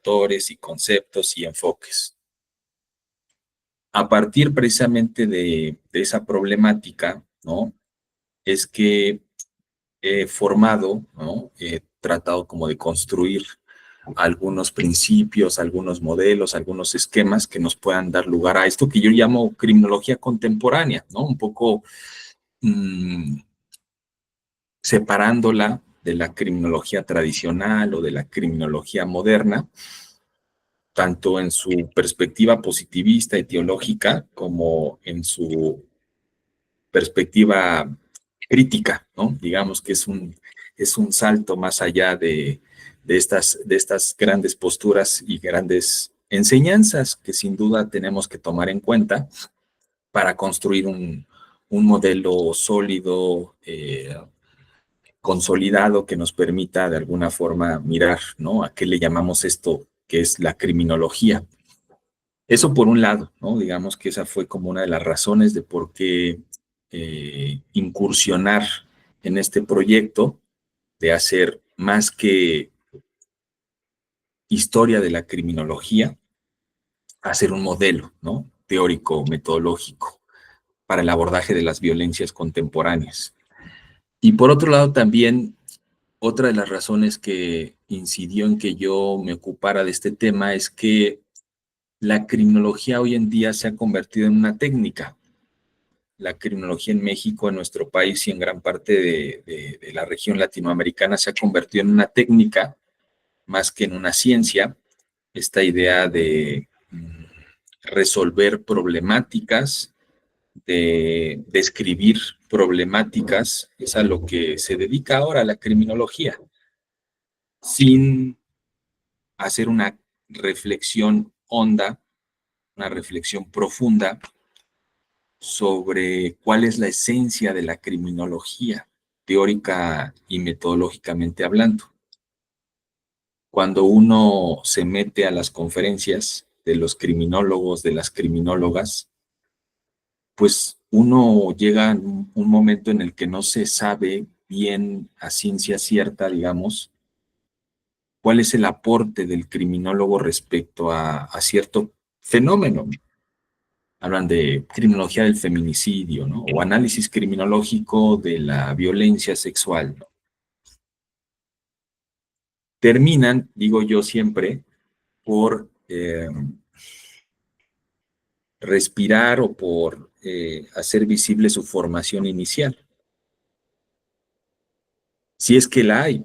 autores y conceptos y enfoques. A partir precisamente de esa problemática, ¿no? Es que he formado, ¿no? He tratado como de construir algunos principios, algunos modelos, algunos esquemas que nos puedan dar lugar a esto que yo llamo criminología contemporánea, ¿no? Un poco separándola de la criminología tradicional o de la criminología moderna, tanto en su perspectiva positivista y teológica como en su perspectiva crítica, ¿no? Digamos que es un salto más allá de estas grandes posturas y grandes enseñanzas que sin duda tenemos que tomar en cuenta para construir un modelo sólido, consolidado, que nos permita de alguna forma mirar, ¿no? ¿A qué le llamamos esto que es la criminología? Eso por un lado, ¿no? Digamos que esa fue como una de las razones de por qué incursionar en este proyecto de hacer más que historia de la criminología, hacer un modelo, ¿no? Teórico, metodológico, para el abordaje de las violencias contemporáneas. Y por otro lado también, otra de las razones que incidió en que yo me ocupara de este tema es que la criminología hoy en día se ha convertido en una técnica. La criminología en México, en nuestro país y en gran parte de la región latinoamericana se ha convertido en una técnica más que en una ciencia. Esta idea de resolver problemáticas, de describir problemáticas, es a lo que se dedica ahora la criminología, sin hacer una reflexión honda, una reflexión profunda sobre cuál es la esencia de la criminología, teórica y metodológicamente hablando. Cuando uno se mete a las conferencias de los criminólogos, de las criminólogas, pues uno llega en un momento en el que no se sabe bien a ciencia cierta, digamos, cuál es el aporte del criminólogo respecto a cierto fenómeno. Hablan de criminología del feminicidio, ¿no? O análisis criminológico de la violencia sexual, ¿no? Terminan, digo yo siempre, por respirar o por hacer visible su formación inicial. Si es que la hay,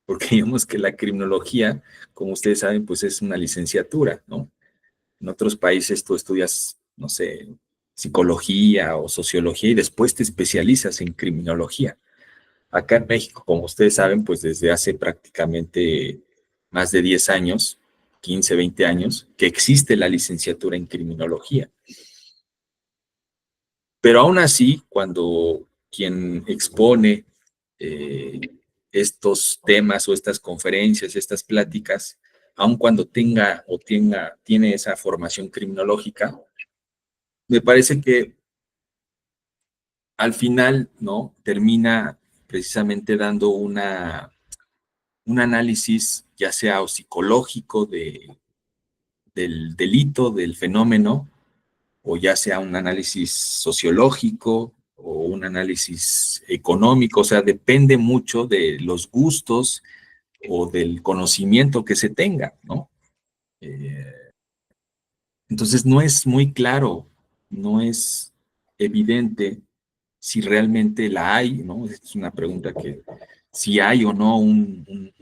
porque digamos que la criminología, como ustedes saben, pues es una licenciatura, ¿no? En otros países tú estudias, no sé, psicología o sociología y después te especializas en criminología. Acá en México, como ustedes saben, pues desde hace prácticamente más de 10 años, 15, 20 años, que existe la licenciatura en criminología. Pero aún así, cuando quien expone eh, estos temas o estas conferencias, estas pláticas, aun cuando tiene esa formación criminológica, me parece que al final, ¿no? Termina precisamente dando un análisis, ya sea o psicológico del delito, del fenómeno, o ya sea un análisis sociológico o un análisis económico, o sea, depende mucho de los gustos o del conocimiento que se tenga, ¿no? Entonces no es muy claro, no es evidente si realmente la hay, ¿no? Es una pregunta que si hay o no un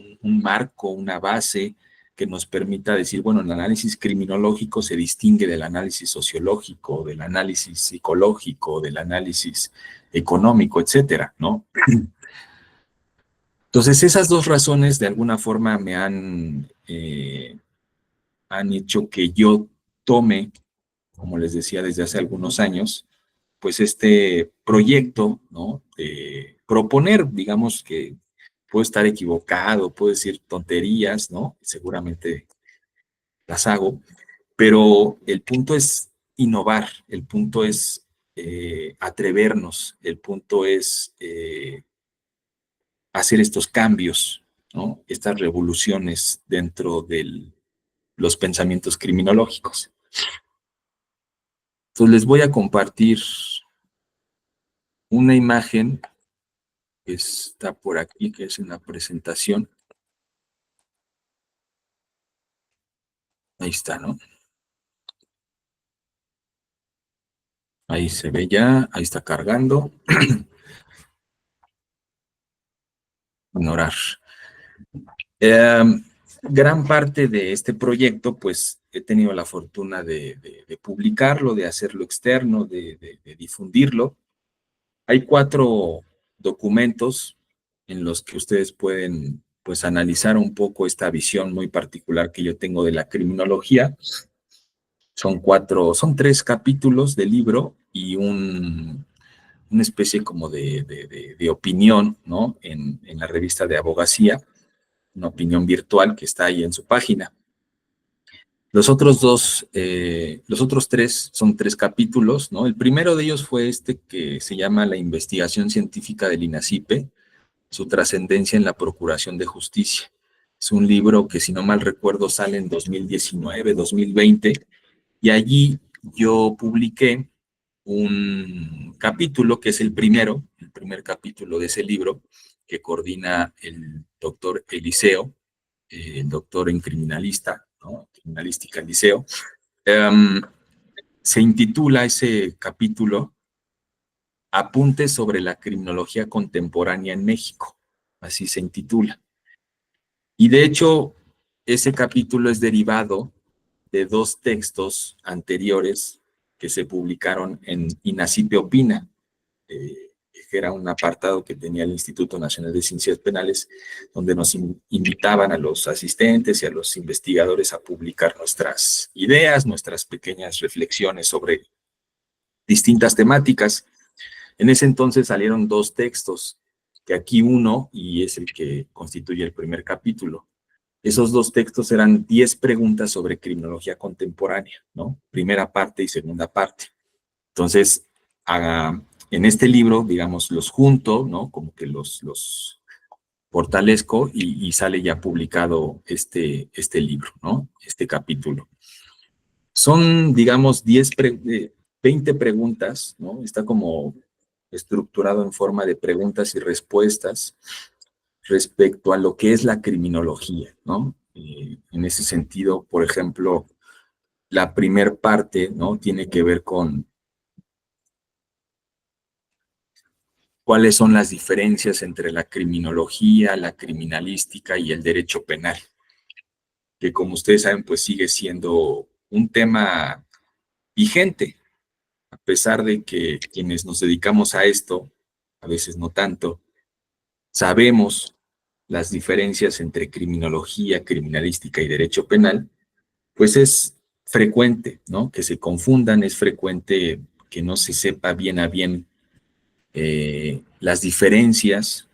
marco, una base que nos permita decir, bueno, el análisis criminológico se distingue del análisis sociológico, del análisis psicológico, del análisis económico, etcétera, ¿no? Entonces, esas dos razones de alguna forma me han hecho que yo tome, como les decía, desde hace algunos años, pues este proyecto, ¿no? De proponer, digamos que puedo estar equivocado, puedo decir tonterías, ¿no? Seguramente las hago, pero el punto es innovar, el punto es atrevernos, el punto es hacer estos cambios, ¿no? Estas revoluciones dentro del los pensamientos criminológicos. Entonces les voy a compartir una imagen que está por aquí, que es una presentación. Ahí está, ¿no? Ahí se ve ya, ahí está cargando. Ignorar. Gran parte de este proyecto, pues he tenido la fortuna de publicarlo, de hacerlo externo, de difundirlo. Hay 4 documentos en los que ustedes pueden, pues, analizar un poco esta visión muy particular que yo tengo de la criminología. Son 3 capítulos del libro y una especie como de opinión, ¿no? En la revista de Abogacía, una opinión virtual que está ahí en su página. Los otros 3 son 3 capítulos, ¿no? El primero de ellos fue este que se llama La investigación científica del INACIPE, su trascendencia en la procuración de justicia. Es un libro que, si no mal recuerdo, sale en 2019, 2020, y allí yo publiqué un capítulo que es el primer capítulo de ese libro, que coordina el doctor Eliseo, el doctor en criminalista, ¿no? Criminalística Eliseo. Se intitula ese capítulo Apuntes sobre la criminología contemporánea en México, así se intitula. Y de hecho, ese capítulo es derivado de 2 textos anteriores que se publicaron en INACIPE Opina, que era un apartado que tenía el Instituto Nacional de Ciencias Penales, donde nos invitaban a los asistentes y a los investigadores a publicar nuestras ideas, nuestras pequeñas reflexiones sobre distintas temáticas. En ese entonces salieron 2 textos, que aquí uno, y es el que constituye el primer capítulo. Esos 2 textos eran 10 preguntas sobre criminología contemporánea, ¿no? Primera parte y segunda parte. Entonces, en este libro, digamos, los junto, ¿no? Como que los fortalezco y sale ya publicado este libro, ¿no? Este capítulo. Son, digamos, 20 preguntas, ¿no? Está como estructurado en forma de preguntas y respuestas respecto a lo que es la criminología, ¿no? En ese sentido, por ejemplo, la primer parte, ¿no? Tiene que ver con cuáles son las diferencias entre la criminología, la criminalística y el derecho penal, que, como ustedes saben, pues sigue siendo un tema vigente, a pesar de que quienes nos dedicamos a esto, a veces no tanto, sabemos las diferencias entre criminología, criminalística y derecho penal. Pues es frecuente, ¿no? Que se confundan, es frecuente que no se sepa bien a bien las diferencias,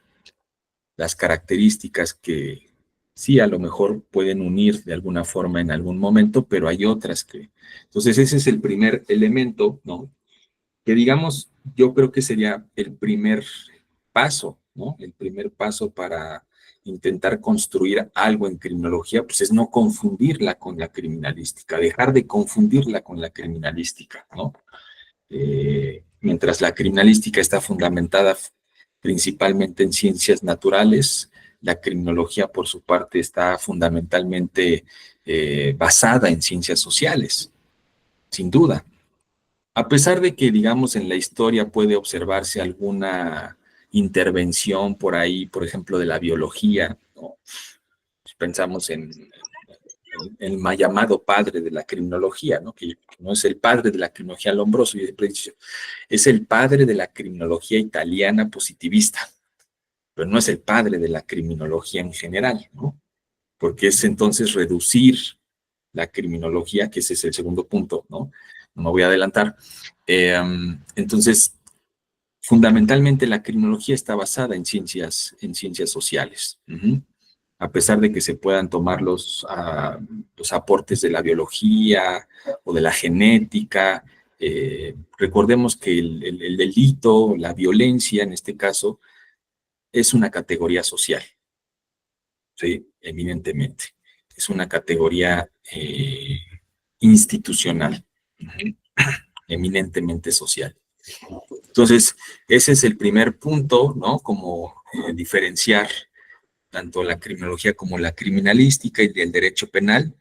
las características que sí a lo mejor pueden unir de alguna forma en algún momento, pero hay otras que... Entonces ese es el primer elemento, ¿no? Que, digamos, yo creo que sería el primer paso, ¿no? El primer paso para intentar construir algo en criminología, pues es no confundirla con la criminalística, dejar de confundirla con la criminalística, ¿no? Mientras la criminalística está fundamentada principalmente en ciencias naturales, la criminología, por su parte, está fundamentalmente basada en ciencias sociales, sin duda. A pesar de que, digamos, en la historia puede observarse alguna intervención por ahí, por ejemplo, de la biología, ¿no? Pensamos en el mal llamado padre de la criminología, ¿no? Que no es el padre de la criminología Lombroso, es el padre de la criminología italiana positivista, pero no es el padre de la criminología en general, ¿no? Porque es entonces reducir la criminología, que ese es el segundo punto, ¿no? No me voy a adelantar. Entonces, fundamentalmente la criminología está basada en ciencias sociales. A pesar de que se puedan tomar los aportes de la biología o de la genética, recordemos que el delito, la violencia en este caso, es una categoría social, ¿sí? Eminentemente. es una categoría institucional, eminentemente social. Entonces, ese es el primer punto, ¿no? Como diferenciar tanto la criminología como la criminalística y el derecho penal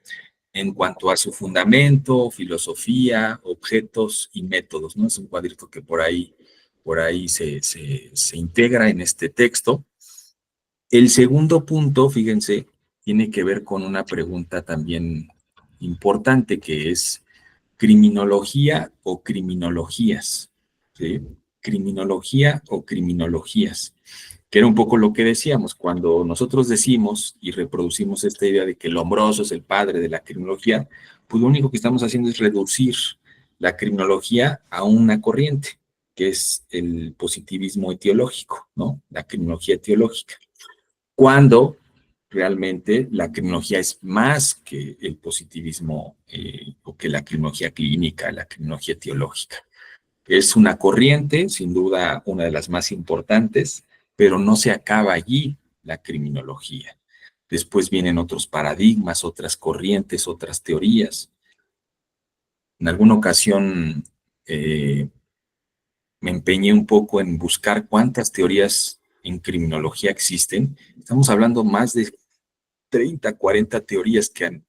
en cuanto a su fundamento, filosofía, objetos y métodos, ¿no? Es un cuadrito que por ahí se integra en este texto. El segundo punto, fíjense, tiene que ver con una pregunta también importante que es criminología o criminologías, ¿sí? Criminología o criminologías, que era un poco lo que decíamos, cuando nosotros decimos y reproducimos esta idea de que Lombroso es el padre de la criminología, pues lo único que estamos haciendo es reducir la criminología a una corriente, que es el positivismo etiológico, ¿no? La criminología etiológica. Cuando realmente la criminología es más que el positivismo o que la criminología clínica, la criminología etiológica. Es una corriente, sin duda una de las más importantes, pero no se acaba allí la criminología. Después vienen otros paradigmas, otras corrientes, otras teorías. En alguna ocasión me empeñé un poco en buscar cuántas teorías en criminología existen. Estamos hablando más de 30, 40 teorías que han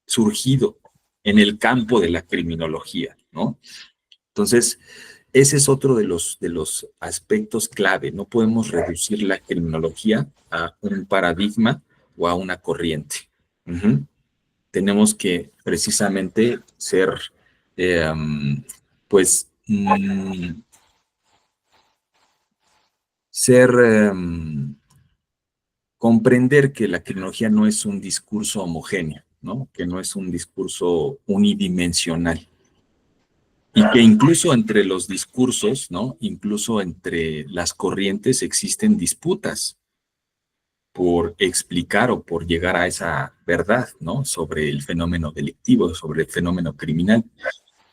surgido en el campo de la criminología, ¿no? Entonces, ese es otro de los aspectos clave. No podemos reducir la criminología a un paradigma o a una corriente. Tenemos que precisamente ser, pues, ser, comprender que la criminología no es un discurso homogéneo, ¿no? Que no es un discurso unidimensional. Y que incluso entre los discursos, ¿no? Incluso entre las corrientes existen disputas por explicar o por llegar a esa verdad, ¿no? Sobre el fenómeno delictivo, sobre el fenómeno criminal.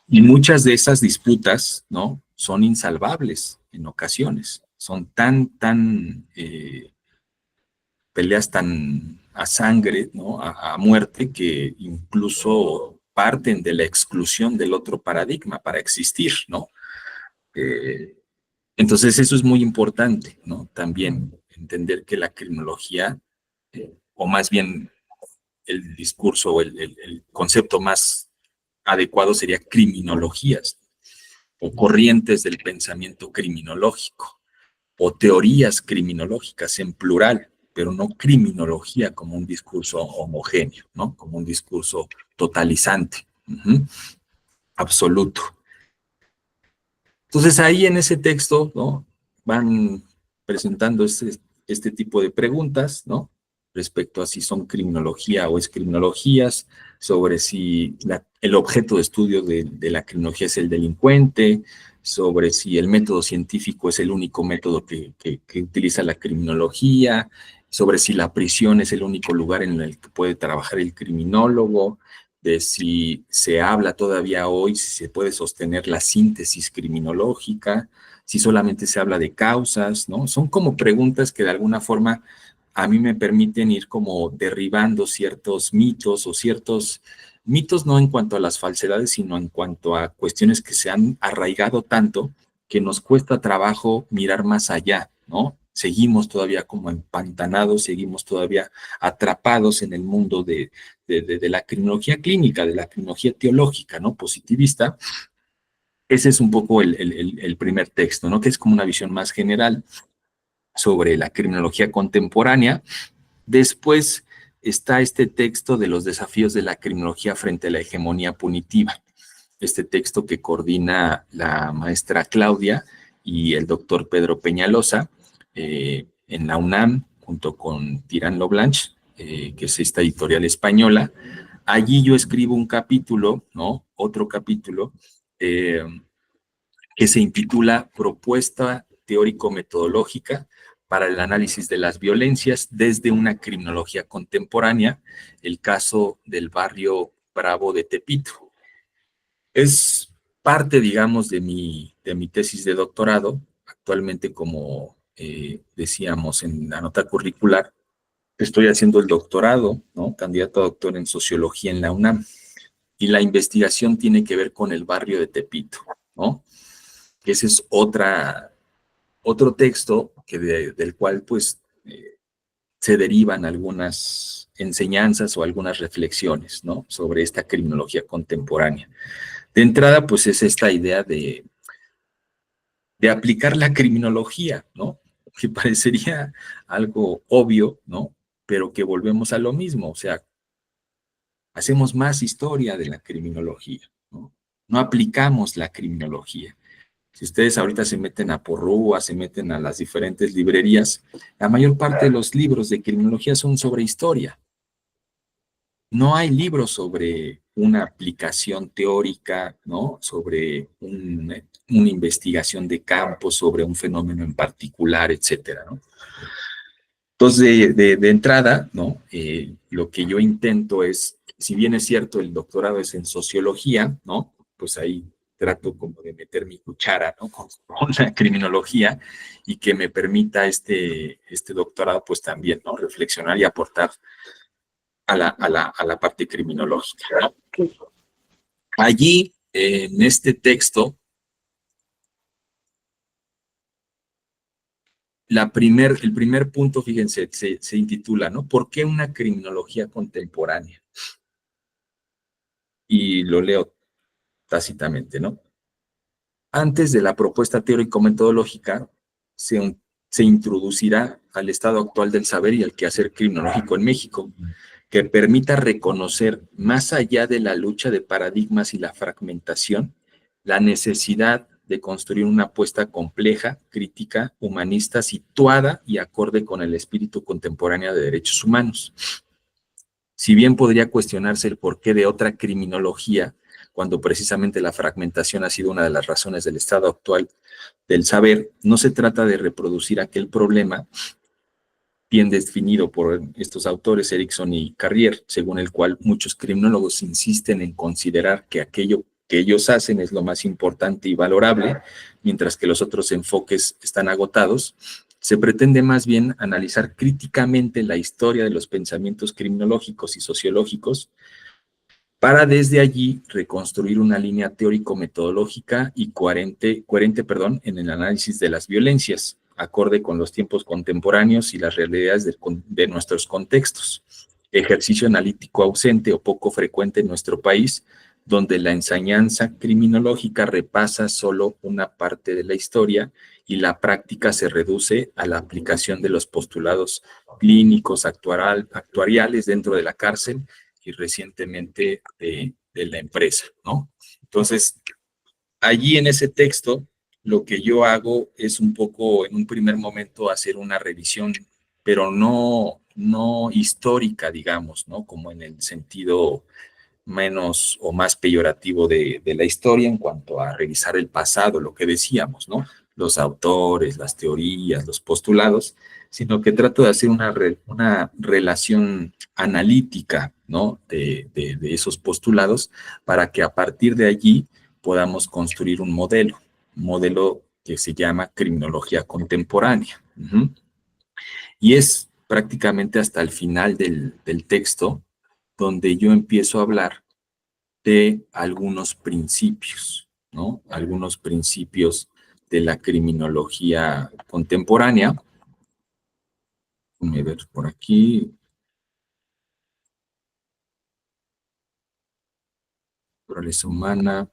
Y muchas de esas disputas, ¿no? Son insalvables en ocasiones. Son peleas tan a sangre, ¿no? A muerte, que incluso parten de la exclusión del otro paradigma para existir, ¿no? Eh, entonces eso es muy importante, ¿no? También entender que la criminología, o más bien el discurso o el concepto más adecuado sería criminologías o corrientes del pensamiento criminológico o teorías criminológicas en plural, pero no criminología como un discurso homogéneo, ¿no? Como un discurso totalizante, absoluto. Entonces ahí en ese texto, ¿no? Van presentando este tipo de preguntas, ¿no? Respecto a si son criminología o es criminologías, sobre si el objeto de estudio de la criminología es el delincuente, sobre si el método científico es el único método que utiliza la criminología, sobre si la prisión es el único lugar en el que puede trabajar el criminólogo, de si se habla todavía hoy, si se puede sostener la síntesis criminológica, si solamente se habla de causas, ¿no? Son como preguntas que de alguna forma a mí me permiten ir como derribando ciertos mitos o ciertos mitos no en cuanto a las falsedades, sino en cuanto a cuestiones que se han arraigado tanto que nos cuesta trabajo mirar más allá, ¿no? Seguimos todavía como empantanados, seguimos todavía atrapados en el mundo de la criminología clínica, de la criminología teológica, ¿no? Positivista. Ese es un poco el primer texto, ¿no? Que es como una visión más general sobre la criminología contemporánea. Después está este texto de los desafíos de la criminología frente a la hegemonía punitiva. Este texto que coordina la maestra Claudia y el doctor Pedro Peñalosa en la UNAM, junto con Tirán Loblanche, que es esta editorial española. Allí yo escribo un capítulo, ¿no? Otro capítulo, eh, que se intitula Propuesta teórico-metodológica para el análisis de las violencias desde una criminología contemporánea, el caso del barrio Bravo de Tepito. Es parte, digamos, de mi tesis de doctorado, actualmente como decíamos en la nota curricular, Estoy haciendo el doctorado, ¿no? Candidato a doctor en sociología en la UNAM. Y la investigación tiene que ver con el barrio de Tepito, ¿no? Ese es otro texto del cual, pues, se derivan algunas enseñanzas o algunas reflexiones, ¿no? Sobre esta criminología contemporánea. De entrada, pues, es esta idea de aplicar la criminología, ¿no? Que parecería algo obvio, ¿no? Pero que volvemos a lo mismo, o sea, hacemos más historia de la criminología, ¿no? No aplicamos la criminología. Si ustedes ahorita se meten a Porrúa, se meten a las diferentes librerías, la mayor parte de los libros de criminología son sobre historia. No hay libros sobre una aplicación teórica, ¿no? Sobre una investigación de campo, sobre un fenómeno en particular, etcétera, ¿no? Entonces, de entrada, ¿no? Lo que yo intento es, si bien es cierto, el doctorado es en sociología, ¿no? Pues ahí trato como de meter mi cuchara, ¿no? Con la criminología y que me permita este doctorado, pues también, ¿no? Reflexionar y aportar a la parte criminológica, ¿no? Allí, en este texto, el primer punto, fíjense, se intitula, ¿no? ¿Por qué una criminología contemporánea? Y lo leo tácitamente, ¿no? Antes de la propuesta teórico-metodológica, se introducirá al estado actual del saber y al quehacer criminológico en México, que permita reconocer, más allá de la lucha de paradigmas y la fragmentación, la necesidad de construir una apuesta compleja, crítica, humanista, situada y acorde con el espíritu contemporáneo de derechos humanos. Si bien podría cuestionarse el porqué de otra criminología, cuando precisamente la fragmentación ha sido una de las razones del estado actual del saber, no se trata de reproducir aquel problema bien definido por estos autores, Erickson y Carrier, según el cual muchos criminólogos insisten en considerar que aquello que ellos hacen es lo más importante y valorable, mientras que los otros enfoques están agotados. Se pretende más bien analizar críticamente la historia de los pensamientos criminológicos y sociológicos para desde allí reconstruir una línea teórico-metodológica y coherente, en el análisis de las violencias, acorde con los tiempos contemporáneos y las realidades de nuestros contextos. Ejercicio analítico ausente o poco frecuente en nuestro país, donde la enseñanza criminológica repasa solo una parte de la historia y la práctica se reduce a la aplicación de los postulados clínicos actuariales dentro de la cárcel y recientemente de la empresa, ¿no? Entonces, allí en ese texto, lo que yo hago es un poco, en un primer momento, hacer una revisión, pero no histórica, digamos, ¿no? Como en el sentido menos o más peyorativo de la historia en cuanto a revisar el pasado, lo que decíamos, ¿no? Los autores, las teorías, los postulados, sino que trato de hacer una relación analítica, ¿no? De esos postulados para que a partir de allí podamos construir un modelo que se llama criminología contemporánea. Y es prácticamente hasta el final del texto donde yo empiezo a hablar de algunos principios, ¿no? Algunos principios de la criminología contemporánea. Déjame ver por aquí. Naturaleza humana.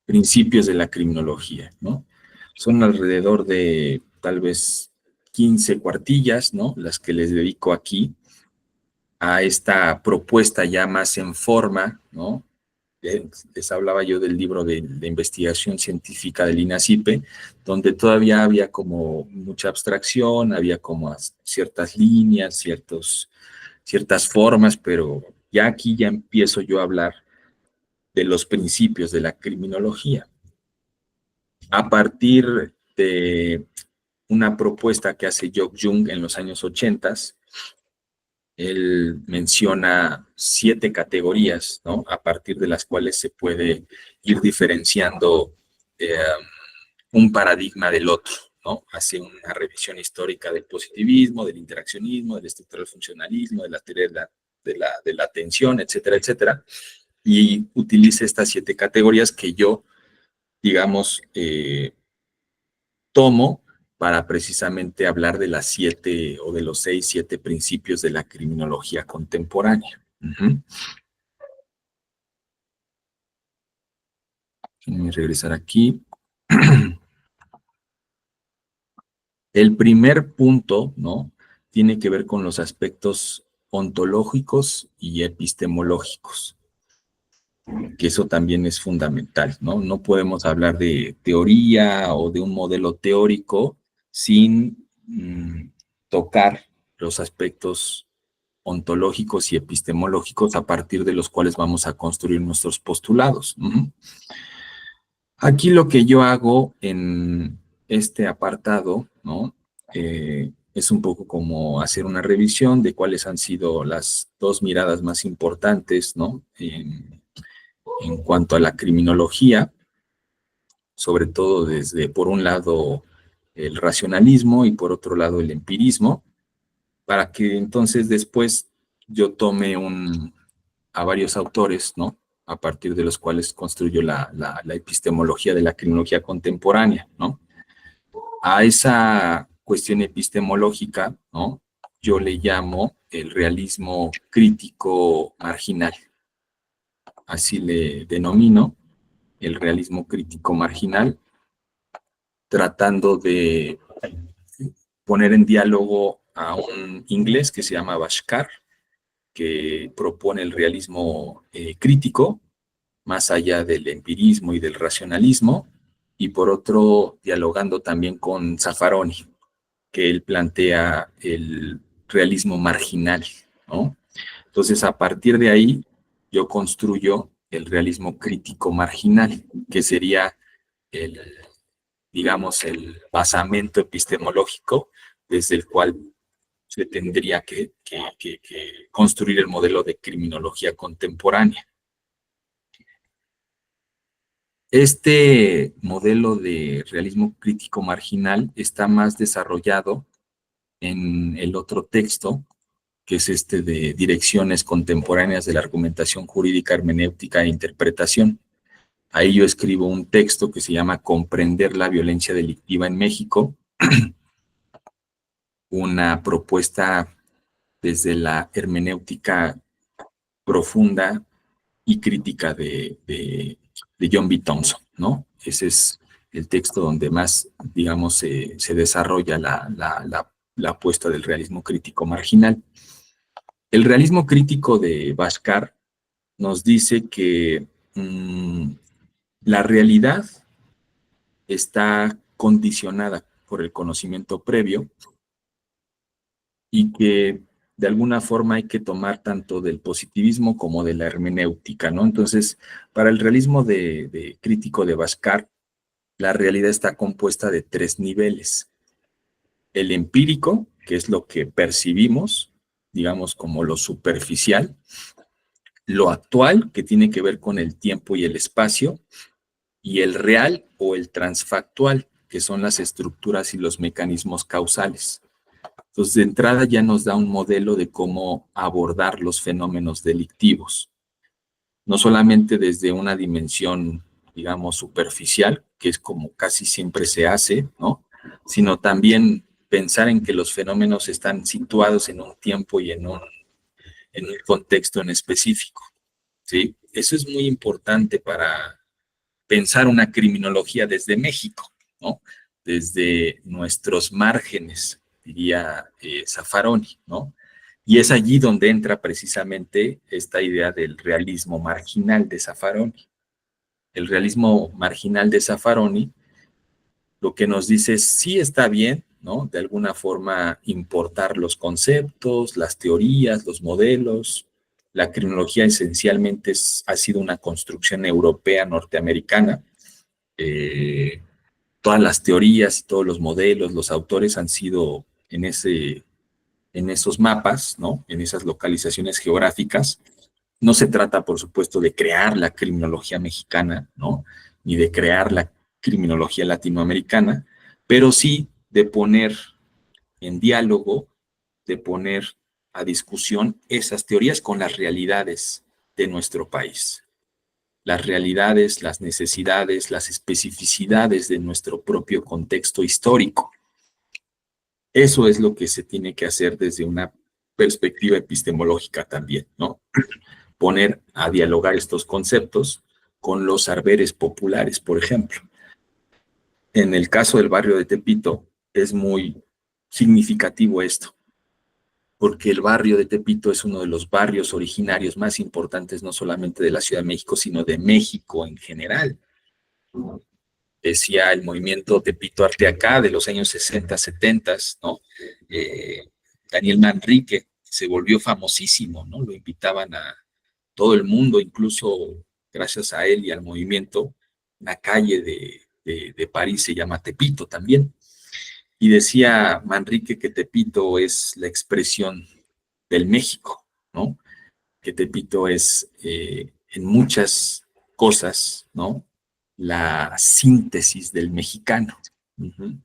Principios de la criminología, ¿no? Son alrededor de tal vez 15 cuartillas, ¿no? Las que les dedico aquí a esta propuesta ya más en forma, ¿no? Les hablaba yo del libro de investigación científica del INACIPE, donde todavía había como mucha abstracción, había como ciertas líneas, ciertas formas, pero ya aquí ya empiezo yo a hablar de los principios de la criminología. A partir de una propuesta que hace Jock Jung en los años 80, él menciona 7 categorías, ¿no? A partir de las cuales se puede ir diferenciando un paradigma del otro, ¿no? Hace una revisión histórica del positivismo, del interaccionismo, del estructural funcionalismo, de la teoría de la atención, etcétera, etcétera, y utiliza estas 7 categorías que yo, digamos, tomo para precisamente hablar de las 7 o de los 6, 7 principios de la criminología contemporánea. Déjenme regresar aquí. El primer punto, ¿no? Tiene que ver con los aspectos ontológicos y epistemológicos, que eso también es fundamental, ¿no? No podemos hablar de teoría o de un modelo teórico sin tocar los aspectos ontológicos y epistemológicos a partir de los cuales vamos a construir nuestros postulados. Aquí lo que yo hago en este apartado, ¿no? Es un poco como hacer una revisión de cuáles han sido las 2 miradas más importantes, ¿no? En cuanto a la criminología, sobre todo desde, por un lado, el racionalismo y por otro lado, el empirismo, para que entonces después yo tome a varios autores, ¿no? A partir de los cuales construyo la epistemología de la criminología contemporánea, ¿no? A esa cuestión epistemológica, ¿no? Yo le llamo el realismo crítico marginal. Así le denomino, el realismo crítico marginal, tratando de poner en diálogo a un inglés que se llama Bashkar, que propone el realismo crítico, más allá del empirismo y del racionalismo, y por otro, dialogando también con Zaffaroni, que él plantea el realismo marginal, ¿no? Entonces, a partir de ahí, yo construyo el realismo crítico marginal, que sería el, digamos, el basamento epistemológico desde el cual se tendría que construir el modelo de criminología contemporánea. Este modelo de realismo crítico marginal está más desarrollado en el otro texto, que es este de Direcciones Contemporáneas de la Argumentación Jurídica, Hermenéutica e Interpretación. Ahí yo escribo un texto que se llama Comprender la violencia delictiva en México, una propuesta desde la hermenéutica profunda y crítica de John B. Thompson, ¿no? Ese es el texto donde más, digamos, se desarrolla la apuesta del realismo crítico marginal. El realismo crítico de Bashkar nos dice que la realidad está condicionada por el conocimiento previo y que de alguna forma hay que tomar tanto del positivismo como de la hermenéutica, ¿no? Entonces, para el realismo crítico de Bashkar, la realidad está compuesta de 3 niveles. El empírico, que es lo que percibimos, digamos como lo superficial, lo actual, que tiene que ver con el tiempo y el espacio, y el real o el transfactual, que son las estructuras y los mecanismos causales. Entonces, de entrada ya nos da un modelo de cómo abordar los fenómenos delictivos, no solamente desde una dimensión, digamos, superficial, que es como casi siempre se hace, ¿no? Sino también pensar en que los fenómenos están situados en un tiempo y en un contexto en específico, ¿sí? Eso es muy importante para pensar una criminología desde México, ¿no? Desde nuestros márgenes, diría Zaffaroni, ¿no? Y es allí donde entra precisamente esta idea del realismo marginal de Zaffaroni. El realismo marginal de Zaffaroni lo que nos dice es sí está bien, ¿no? De alguna forma importar los conceptos, las teorías, los modelos. La criminología esencialmente ha sido una construcción europea norteamericana. Todas las teorías y todos los modelos, los autores han sido en esos mapas, ¿no? En esas localizaciones geográficas. No se trata, por supuesto, de crear la criminología mexicana, ¿no? Ni de crear la criminología latinoamericana, pero sí de poner en diálogo, de poner a discusión esas teorías con las realidades de nuestro país. Las realidades, las necesidades, las especificidades de nuestro propio contexto histórico. Eso es lo que se tiene que hacer desde una perspectiva epistemológica también, ¿no? Poner a dialogar estos conceptos con los saberes populares, por ejemplo. En el caso del barrio de Tepito, es muy significativo esto, porque el barrio de Tepito es uno de los barrios originarios más importantes, no solamente de la Ciudad de México, sino de México en general. Decía el movimiento Tepito Arteacá de los años 60, 70, ¿no? Eh, Daniel Manrique se volvió famosísimo, ¿no? Lo invitaban a todo el mundo, incluso gracias a él y al movimiento, una calle de París se llama Tepito también. Y decía Manrique que Tepito es la expresión del México, ¿no? Que Tepito es en muchas cosas, ¿no? La síntesis del mexicano. Uh-huh.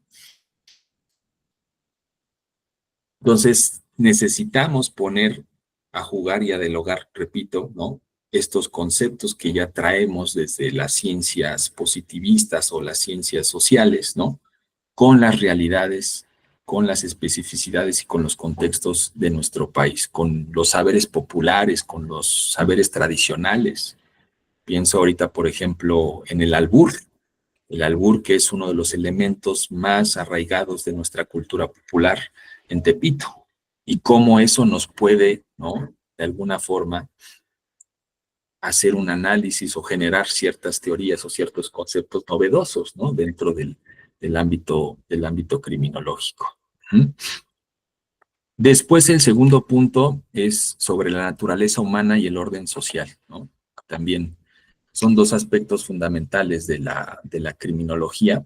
Entonces, necesitamos poner a jugar y a dialogar, repito, ¿no? Estos conceptos que ya traemos desde las ciencias positivistas o las ciencias sociales, ¿no? Con las realidades, con las especificidades y con los contextos de nuestro país, con los saberes populares, con los saberes tradicionales. Pienso ahorita, por ejemplo, en el albur que es uno de los elementos más arraigados de nuestra cultura popular en Tepito, y cómo eso nos puede, ¿no? De alguna forma, hacer un análisis o generar ciertas teorías o ciertos conceptos novedosos, ¿no? Dentro del ámbito criminológico. ¿Mm? Después, el segundo punto es sobre la naturaleza humana y el orden social, ¿no? También son dos aspectos fundamentales de la criminología.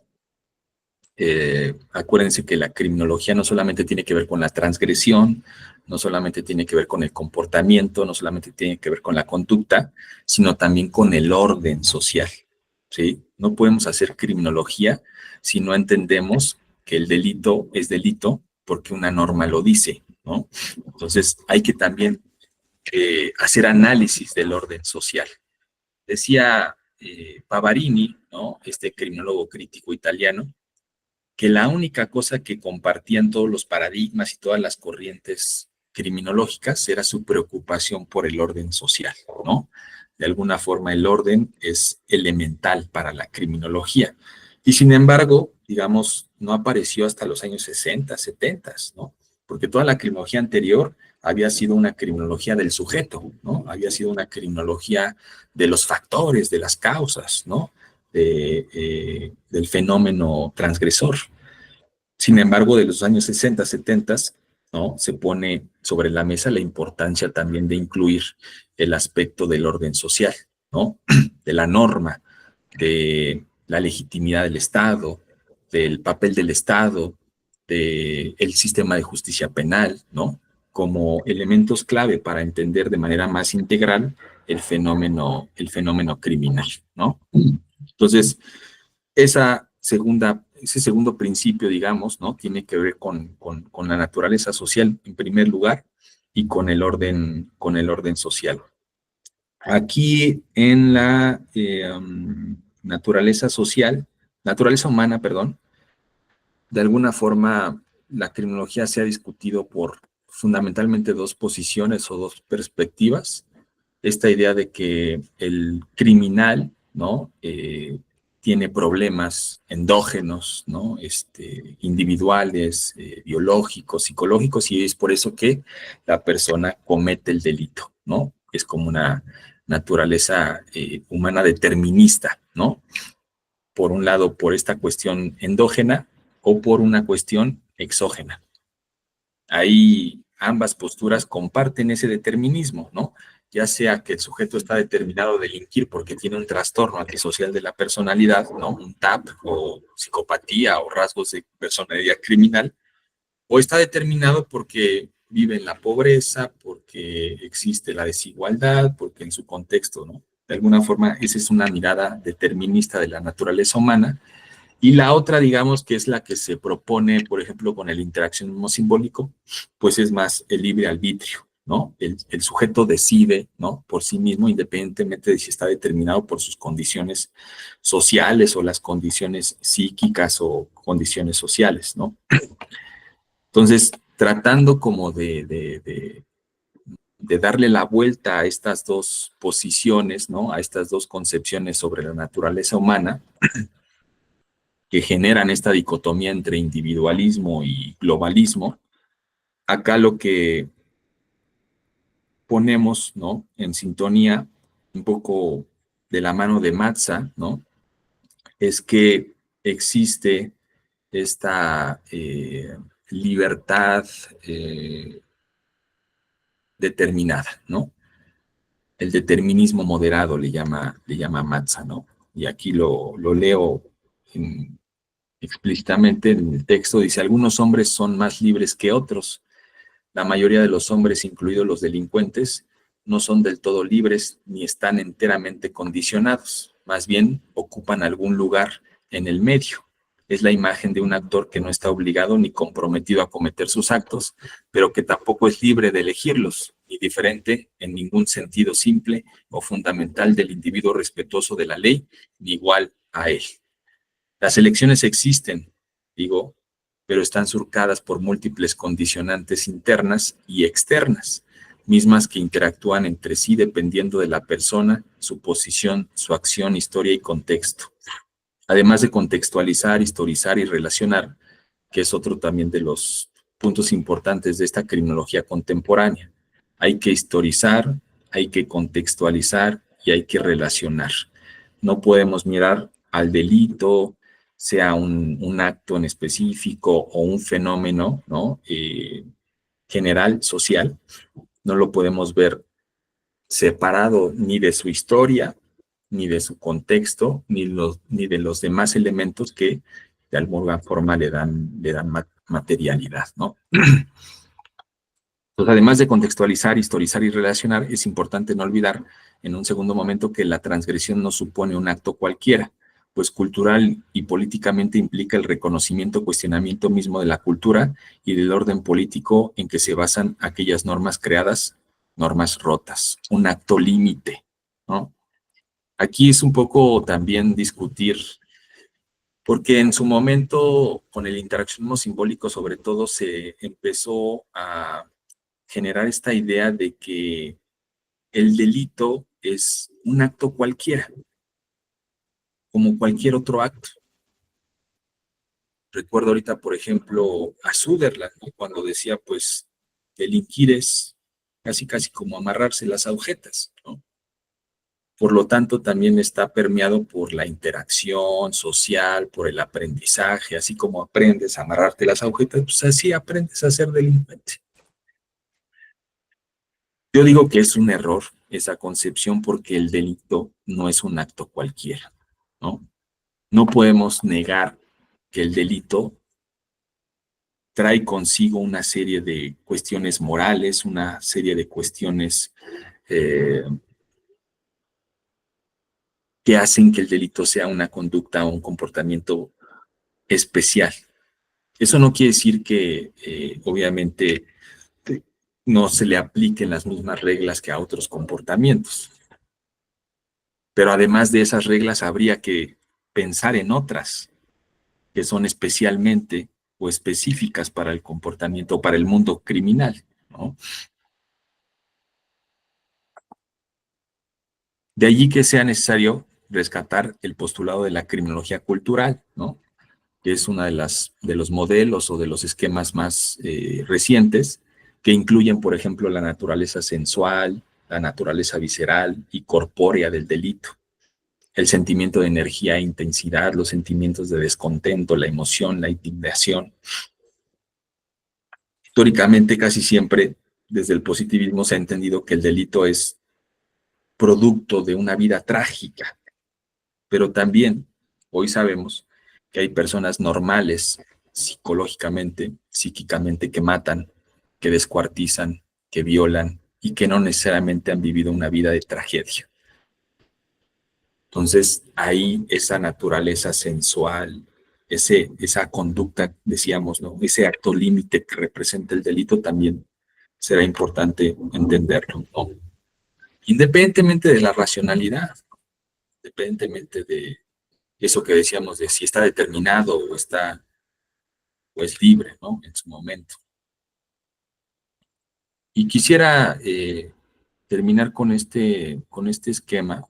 Acuérdense que la criminología no solamente tiene que ver con la transgresión, no solamente tiene que ver con el comportamiento, no solamente tiene que ver con la conducta, sino también con el orden social, ¿sí? No podemos hacer criminología si no entendemos que el delito es delito porque una norma lo dice, ¿no? Entonces hay que también hacer análisis del orden social. Decía Pavarini, ¿no? Este criminólogo crítico italiano, que la única cosa que compartían todos los paradigmas y todas las corrientes criminológicas era su preocupación por el orden social, ¿no? De alguna forma el orden es elemental para la criminología. Y sin embargo, digamos, no apareció hasta los años 60, 70, ¿no? Porque toda la criminología anterior había sido una criminología del sujeto, ¿no? Había sido una criminología de los factores, de las causas, ¿no? Del fenómeno transgresor. Sin embargo, de los años 60, 70, ¿no? Se pone sobre la mesa la importancia también de incluir el aspecto del orden social, ¿no? De la norma, de la legitimidad del Estado, del papel del Estado, del sistema de justicia penal, ¿no? Como elementos clave para entender de manera más integral el fenómeno criminal, ¿no? Entonces, ese segundo principio, digamos, ¿no? Tiene que ver con la naturaleza social en primer lugar y con el orden social. Aquí en la naturaleza humana, perdón, de alguna forma la criminología se ha discutido por fundamentalmente dos posiciones o dos perspectivas. Esta idea de que el criminal, ¿no? Tiene problemas endógenos, ¿no? Individuales, biológicos, psicológicos, y es por eso que la persona comete el delito, ¿no? Es como una naturaleza humana determinista, ¿no? Por un lado, por esta cuestión endógena o por una cuestión exógena. Ahí ambas posturas comparten ese determinismo, ¿no? Ya sea que el sujeto está determinado a delinquir porque tiene un trastorno antisocial de la personalidad, ¿no? Un TAP o psicopatía o rasgos de personalidad criminal, o está determinado porque vive en la pobreza, porque existe la desigualdad, porque en su contexto, ¿no? De alguna forma, esa es una mirada determinista de la naturaleza humana, Y la otra, digamos, que es la que se propone, por ejemplo, con el interaccionismo simbólico, pues es más el libre arbitrio, ¿no? El sujeto decide, ¿no? Por sí mismo, independientemente de si está determinado por sus condiciones sociales o las condiciones psíquicas o condiciones sociales, ¿no? Entonces, tratando como de darle la vuelta a estas dos posiciones, ¿no? A estas dos concepciones sobre la naturaleza humana, que generan esta dicotomía entre individualismo y globalismo, acá lo que ponemos, ¿no? En sintonía, un poco de la mano de Matza, ¿no? Es que existe esta libertad determinada, ¿no? El determinismo moderado le llama Matza, ¿no? Y aquí lo leo en, explícitamente en el texto, dice, algunos hombres son más libres que otros. La mayoría de los hombres, incluidos los delincuentes, no son del todo libres ni están enteramente condicionados. Más bien, ocupan algún lugar en el medio. Es la imagen de un actor que no está obligado ni comprometido a cometer sus actos, pero que tampoco es libre de elegirlos, ni diferente en ningún sentido simple o fundamental del individuo respetuoso de la ley, ni igual a él. Las elecciones existen, digo, pero están surcadas por múltiples condicionantes internas y externas, mismas que interactúan entre sí dependiendo de la persona, su posición, su acción, historia y contexto. Además de contextualizar, historizar y relacionar, que es otro también de los puntos importantes de esta criminología contemporánea. Hay que historizar, hay que contextualizar y hay que relacionar. No podemos mirar al delito, sea un acto en específico o un fenómeno, ¿no? General, social, no lo podemos ver separado ni de su historia, ni de su contexto, ni de los demás elementos que de alguna forma le dan materialidad, ¿no? Entonces, además de contextualizar, historizar y relacionar, es importante no olvidar en un segundo momento que la transgresión no supone un acto cualquiera, pues cultural y políticamente implica el reconocimiento, cuestionamiento mismo de la cultura y del orden político en que se basan aquellas normas creadas, normas rotas, un acto límite, ¿no? Aquí es un poco también discutir, porque en su momento, con el interaccionismo simbólico sobre todo, se empezó a generar esta idea de que el delito es un acto cualquiera, como cualquier otro acto. Recuerdo ahorita, por ejemplo, a Sutherland, ¿no? Cuando decía, pues, delinquir es casi, casi como amarrarse las agujetas, ¿no? Por lo tanto, también está permeado por la interacción social, por el aprendizaje, así como aprendes a amarrarte las agujetas, pues así aprendes a ser delincuente. Yo digo que es un error esa concepción porque el delito no es un acto cualquiera, ¿no? No podemos negar que el delito trae consigo una serie de cuestiones morales, una serie de cuestiones eh, que hacen que el delito sea una conducta o un comportamiento especial. Eso no quiere decir que, obviamente, no se le apliquen las mismas reglas que a otros comportamientos. Pero además de esas reglas, habría que pensar en otras que son especialmente o específicas para el comportamiento, para el mundo criminal, ¿no? De allí que sea necesario rescatar el postulado de la criminología cultural, ¿no? Que es una de los modelos o de los esquemas más recientes, que incluyen, por ejemplo, la naturaleza sensual, la naturaleza visceral y corpórea del delito, el sentimiento de energía e intensidad, los sentimientos de descontento, la emoción, la indignación. Históricamente, casi siempre, desde el positivismo se ha entendido que el delito es producto de una vida trágica, pero también hoy sabemos que hay personas normales psicológicamente, psíquicamente, que matan, que descuartizan, que violan y que no necesariamente han vivido una vida de tragedia. Entonces, ahí esa naturaleza sensual, esa conducta, decíamos, ¿no? Ese acto límite que representa el delito también será importante entenderlo, ¿no? Independientemente de la racionalidad, independientemente de eso que decíamos de si está determinado o está pues libre, ¿no? En su momento. Y quisiera terminar con este esquema.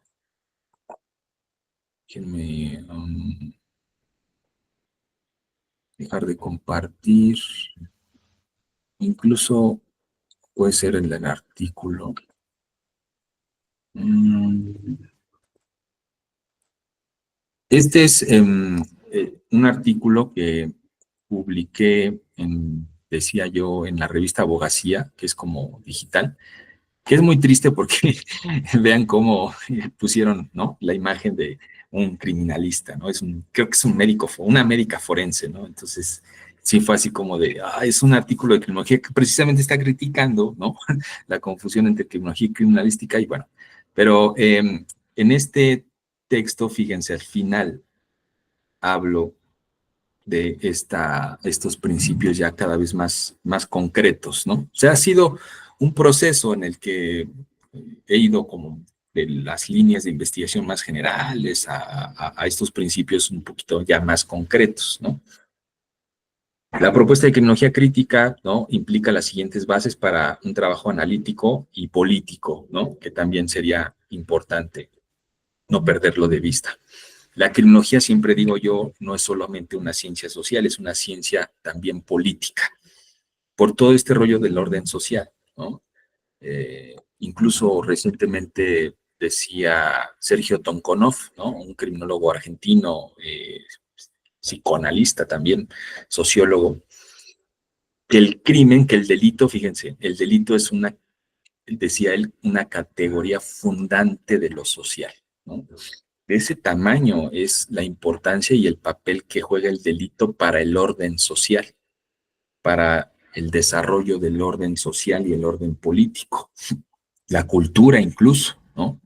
Déjenme dejar de compartir. Incluso puede ser en el artículo. Este es un artículo que publiqué, decía yo, en la revista Abogacía, que es como digital, que es muy triste porque vean cómo pusieron, ¿no? La imagen de un criminalista, ¿no? Creo que es un médico, una médica forense, ¿no? Entonces, sí fue así como de, es un artículo de criminología que precisamente está criticando, ¿no? La confusión entre criminología y criminalística, y bueno, pero en este texto, fíjense, al final hablo de estos principios ya cada vez más concretos, ¿no? O sea, ha sido un proceso en el que he ido como de las líneas de investigación más generales a estos principios un poquito ya más concretos, ¿no? La propuesta de criminología crítica, ¿no? Implica las siguientes bases para un trabajo analítico y político, ¿no? Que también sería importante no perderlo de vista. La criminología, siempre digo yo, no es solamente una ciencia social, es una ciencia también política, por todo este rollo del orden social, ¿no? Incluso recientemente decía Sergio Tonkonov, ¿no? Un criminólogo argentino, psicoanalista también, sociólogo, que el delito, fíjense, el delito es decía él, una categoría fundante de lo social, ¿no? De ese tamaño es la importancia y el papel que juega el delito para el orden social, para el desarrollo del orden social y el orden político, la cultura incluso, ¿no?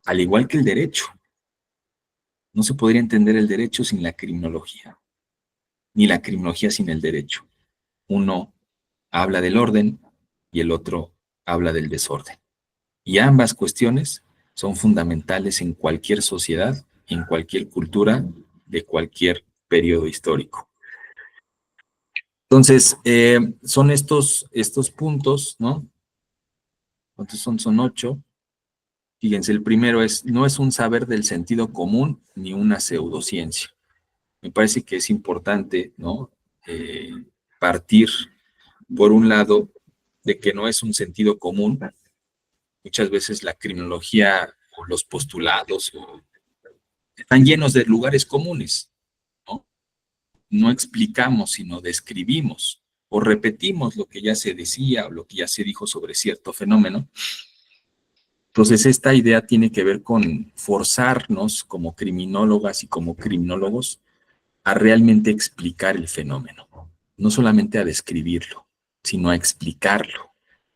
Al igual que el derecho. No se podría entender el derecho sin la criminología, ni la criminología sin el derecho. Uno habla del orden y el otro habla del desorden. Y ambas cuestiones son fundamentales en cualquier sociedad, en cualquier cultura, de cualquier periodo histórico. Entonces, son estos puntos, ¿no? ¿Cuántos son? Son 8. Fíjense, el primero no es un saber del sentido común ni una pseudociencia. Me parece que es importante, ¿no? Partir, por un lado, de que no es un sentido común. Muchas veces la criminología o los postulados están llenos de lugares comunes, ¿no? No explicamos, sino describimos o repetimos lo que ya se decía o lo que ya se dijo sobre cierto fenómeno. Entonces, esta idea tiene que ver con forzarnos como criminólogas y como criminólogos a realmente explicar el fenómeno, no solamente a describirlo, sino a explicarlo,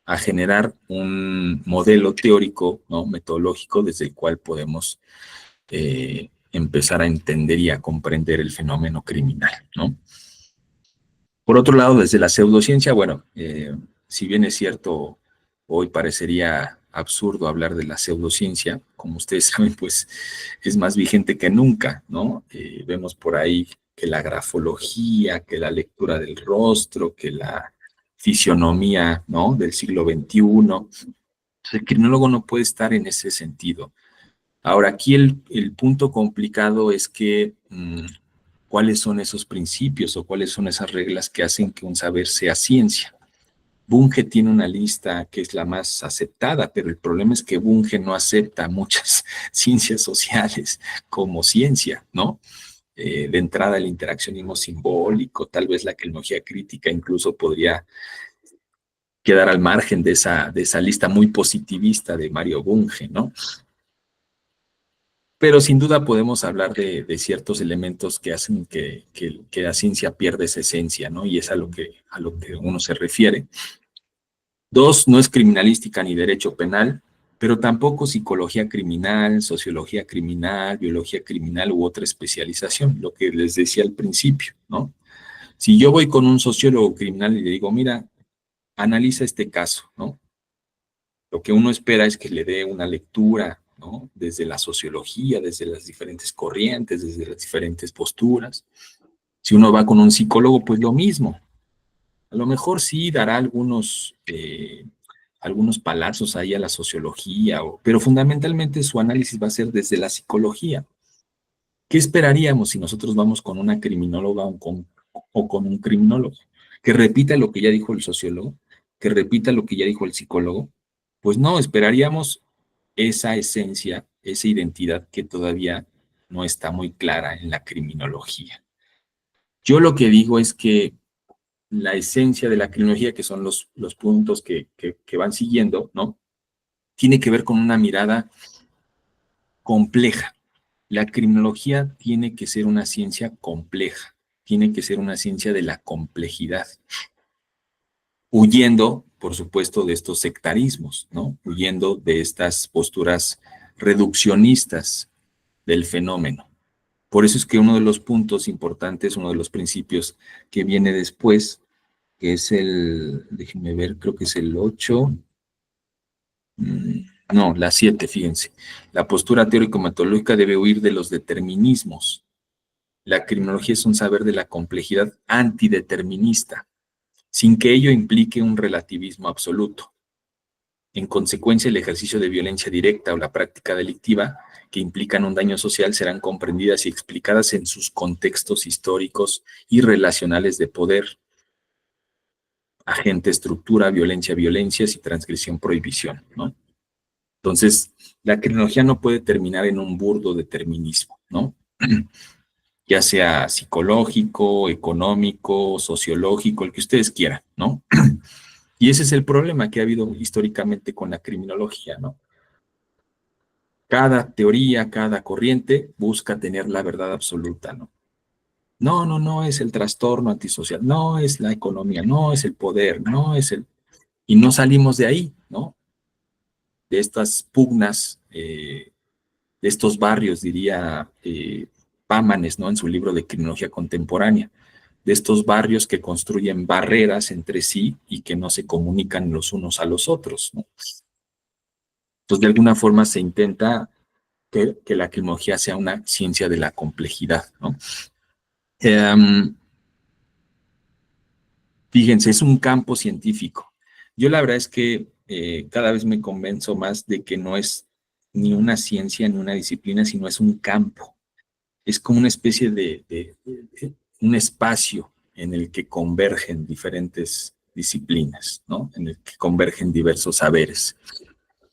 a generar un modelo teórico, ¿no? Metodológico desde el cual podemos empezar a entender y a comprender el fenómeno criminal, ¿no? Por otro lado, desde la pseudociencia, bueno, si bien es cierto, hoy parecería absurdo hablar de la pseudociencia, como ustedes saben, pues es más vigente que nunca, ¿no? Vemos por ahí que la grafología, que la lectura del rostro, que la fisionomía, ¿no? Del siglo XXI. El criminólogo no puede estar en ese sentido. Ahora, aquí el punto complicado es que cuáles son esos principios o cuáles son esas reglas que hacen que un saber sea ciencia. Bunge tiene una lista que es la más aceptada, pero el problema es que Bunge no acepta muchas ciencias sociales como ciencia, ¿no? De entrada el interaccionismo simbólico, tal vez la criminología crítica incluso podría quedar al margen de esa lista muy positivista de Mario Bunge, ¿no? Pero sin duda podemos hablar de ciertos elementos que hacen que la ciencia pierda esa esencia, ¿no? Y es a lo que uno se refiere. 2, no es criminalística ni derecho penal, pero tampoco psicología criminal, sociología criminal, biología criminal u otra especialización, lo que les decía al principio, ¿no? Si yo voy con un sociólogo criminal y le digo, mira, analiza este caso, ¿no? Lo que uno espera es que le dé una lectura, ¿no? Desde la sociología, desde las diferentes corrientes, desde las diferentes posturas. Si uno va con un psicólogo, pues lo mismo. A lo mejor sí dará algunos palazos ahí a la sociología, pero fundamentalmente su análisis va a ser desde la psicología. ¿Qué esperaríamos si nosotros vamos con una criminóloga o con un criminólogo? ¿Que repita lo que ya dijo el sociólogo? ¿Que repita lo que ya dijo el psicólogo? Pues no, esperaríamos esa esencia, esa identidad que todavía no está muy clara en la criminología. Yo lo que digo es que la esencia de la criminología, que son los puntos que van siguiendo, ¿no? Tiene que ver con una mirada compleja. La criminología tiene que ser una ciencia compleja, tiene que ser una ciencia de la complejidad, huyendo, por supuesto, de estos sectarismos, ¿no? Huyendo de estas posturas reduccionistas del fenómeno. Por eso es que uno de los puntos importantes, uno de los principios que viene después, que es déjenme ver, creo que es el 8, no, la 7, fíjense. La postura teórico-metodológica debe huir de los determinismos. La criminología es un saber de la complejidad antideterminista, sin que ello implique un relativismo absoluto. En consecuencia, el ejercicio de violencia directa o la práctica delictiva que implican un daño social serán comprendidas y explicadas en sus contextos históricos y relacionales de poder, agente, estructura, violencia, violencias y transgresión, prohibición, ¿no? Entonces, la criminología no puede terminar en un burdo determinismo, ¿no? Ya sea psicológico, económico, sociológico, el que ustedes quieran, ¿no? Y ese es el problema que ha habido históricamente con la criminología, ¿no? Cada teoría, cada corriente busca tener la verdad absoluta, ¿no? No, no, no es el trastorno antisocial, no es la economía, no es el poder, no es el... Y no salimos de ahí, ¿no? De estas pugnas, de estos barrios, diría Pámanes, ¿no? En su libro de Criminología Contemporánea, de estos barrios que construyen barreras entre sí y que no se comunican los unos a los otros, ¿no? Entonces, de alguna forma se intenta que la criminología sea una ciencia de la complejidad, ¿no? Fíjense, es un campo científico. Yo la verdad es que cada vez me convenzo más de que no es ni una ciencia ni una disciplina, sino es un campo. Es como una especie de un espacio en el que convergen diferentes disciplinas, ¿no? En el que convergen diversos saberes.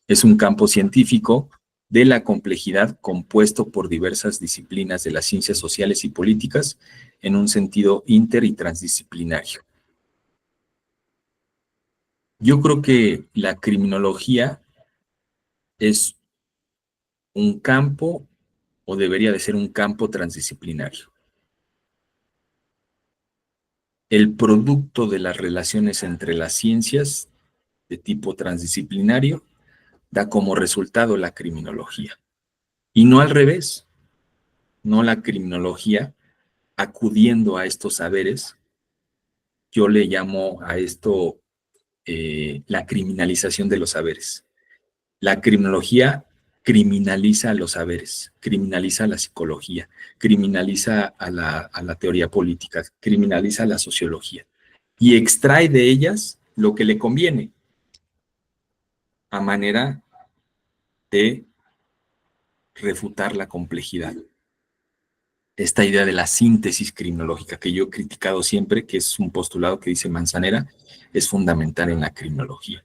Es un campo científico de la complejidad compuesto por diversas disciplinas de las ciencias sociales y políticas en un sentido inter y transdisciplinario. Yo creo que la criminología es un campo o debería de ser un campo transdisciplinario. El producto de las relaciones entre las ciencias de tipo transdisciplinario da como resultado la criminología. Y no al revés, no la criminología acudiendo a estos saberes. Yo le llamo a esto la criminalización de los saberes. La criminología criminaliza a los saberes, criminaliza a la psicología, criminaliza a la teoría política, criminaliza a la sociología y extrae de ellas lo que le conviene a manera de refutar la complejidad. Esta idea de la síntesis criminológica que yo he criticado siempre, que es un postulado que dice Manzanera, es fundamental en la criminología.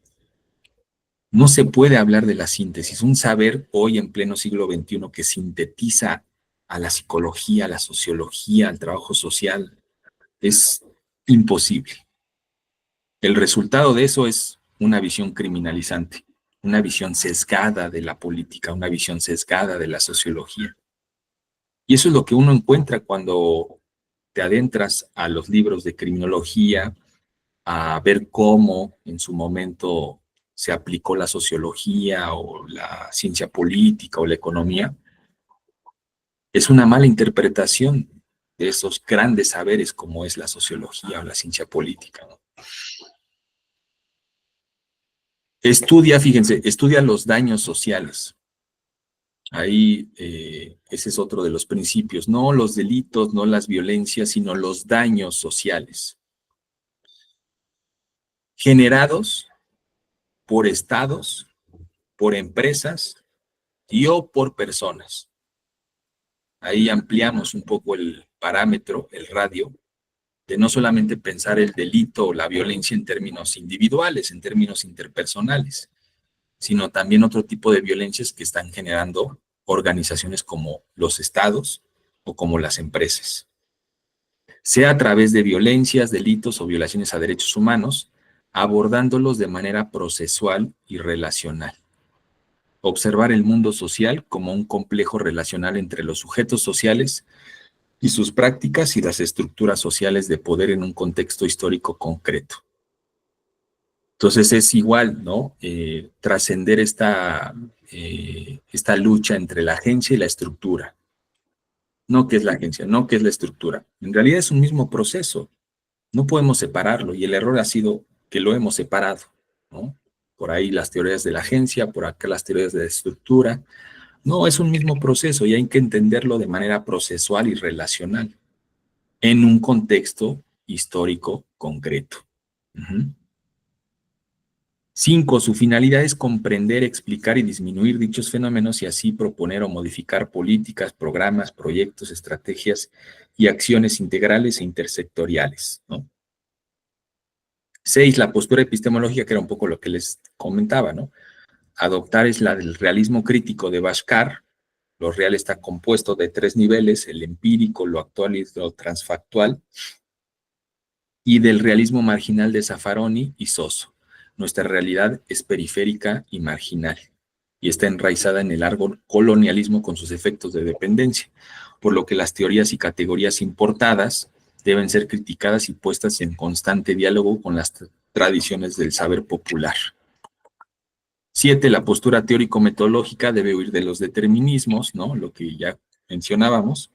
No se puede hablar de la síntesis. Un saber hoy en pleno siglo XXI que sintetiza a la psicología, a la sociología, al trabajo social, es imposible. El resultado de eso es una visión criminalizante, una visión sesgada de la política, una visión sesgada de la sociología. Y eso es lo que uno encuentra cuando te adentras a los libros de criminología, a ver cómo en su momento se aplicó la sociología o la ciencia política o la economía, es una mala interpretación de esos grandes saberes como es la sociología o la ciencia política, ¿no? Estudia, fíjense, estudia los daños sociales. Ahí ese es otro de los principios, no los delitos, no las violencias, sino los daños sociales generados por estados, por empresas y o por personas. Ahí ampliamos un poco el parámetro, el radio, de no solamente pensar el delito o la violencia en términos individuales, en términos interpersonales, sino también otro tipo de violencias que están generando organizaciones como los estados o como las empresas. Sea a través de violencias, delitos o violaciones a derechos humanos, abordándolos de manera procesual y relacional. Observar el mundo social como un complejo relacional entre los sujetos sociales y sus prácticas y las estructuras sociales de poder en un contexto histórico concreto. Entonces es igual, ¿no? Trascender esta lucha entre la agencia y la estructura. No qué es la agencia, no qué es la estructura. En realidad es un mismo proceso. No podemos separarlo y el error ha sido que lo hemos separado, ¿no? Por ahí las teorías de la agencia, por acá las teorías de la estructura. No, es un mismo proceso y hay que entenderlo de manera procesual y relacional en un contexto histórico concreto. Uh-huh. 5. Su finalidad es comprender, explicar y disminuir dichos fenómenos y así proponer o modificar políticas, programas, proyectos, estrategias y acciones integrales e intersectoriales, ¿no? 6. La postura epistemológica, que era un poco lo que les comentaba, ¿no? Adoptar es la del realismo crítico de Bhaskar. Lo real está compuesto de 3 niveles, el empírico, lo actual y lo transfactual, y del realismo marginal de Zaffaroni y Soso. Nuestra realidad es periférica y marginal, y está enraizada en el largo colonialismo con sus efectos de dependencia, por lo que las teorías y categorías importadas deben ser criticadas y puestas en constante diálogo con las tradiciones del saber popular. 7. La postura teórico-metodológica debe huir de los determinismos, ¿no? Lo que ya mencionábamos.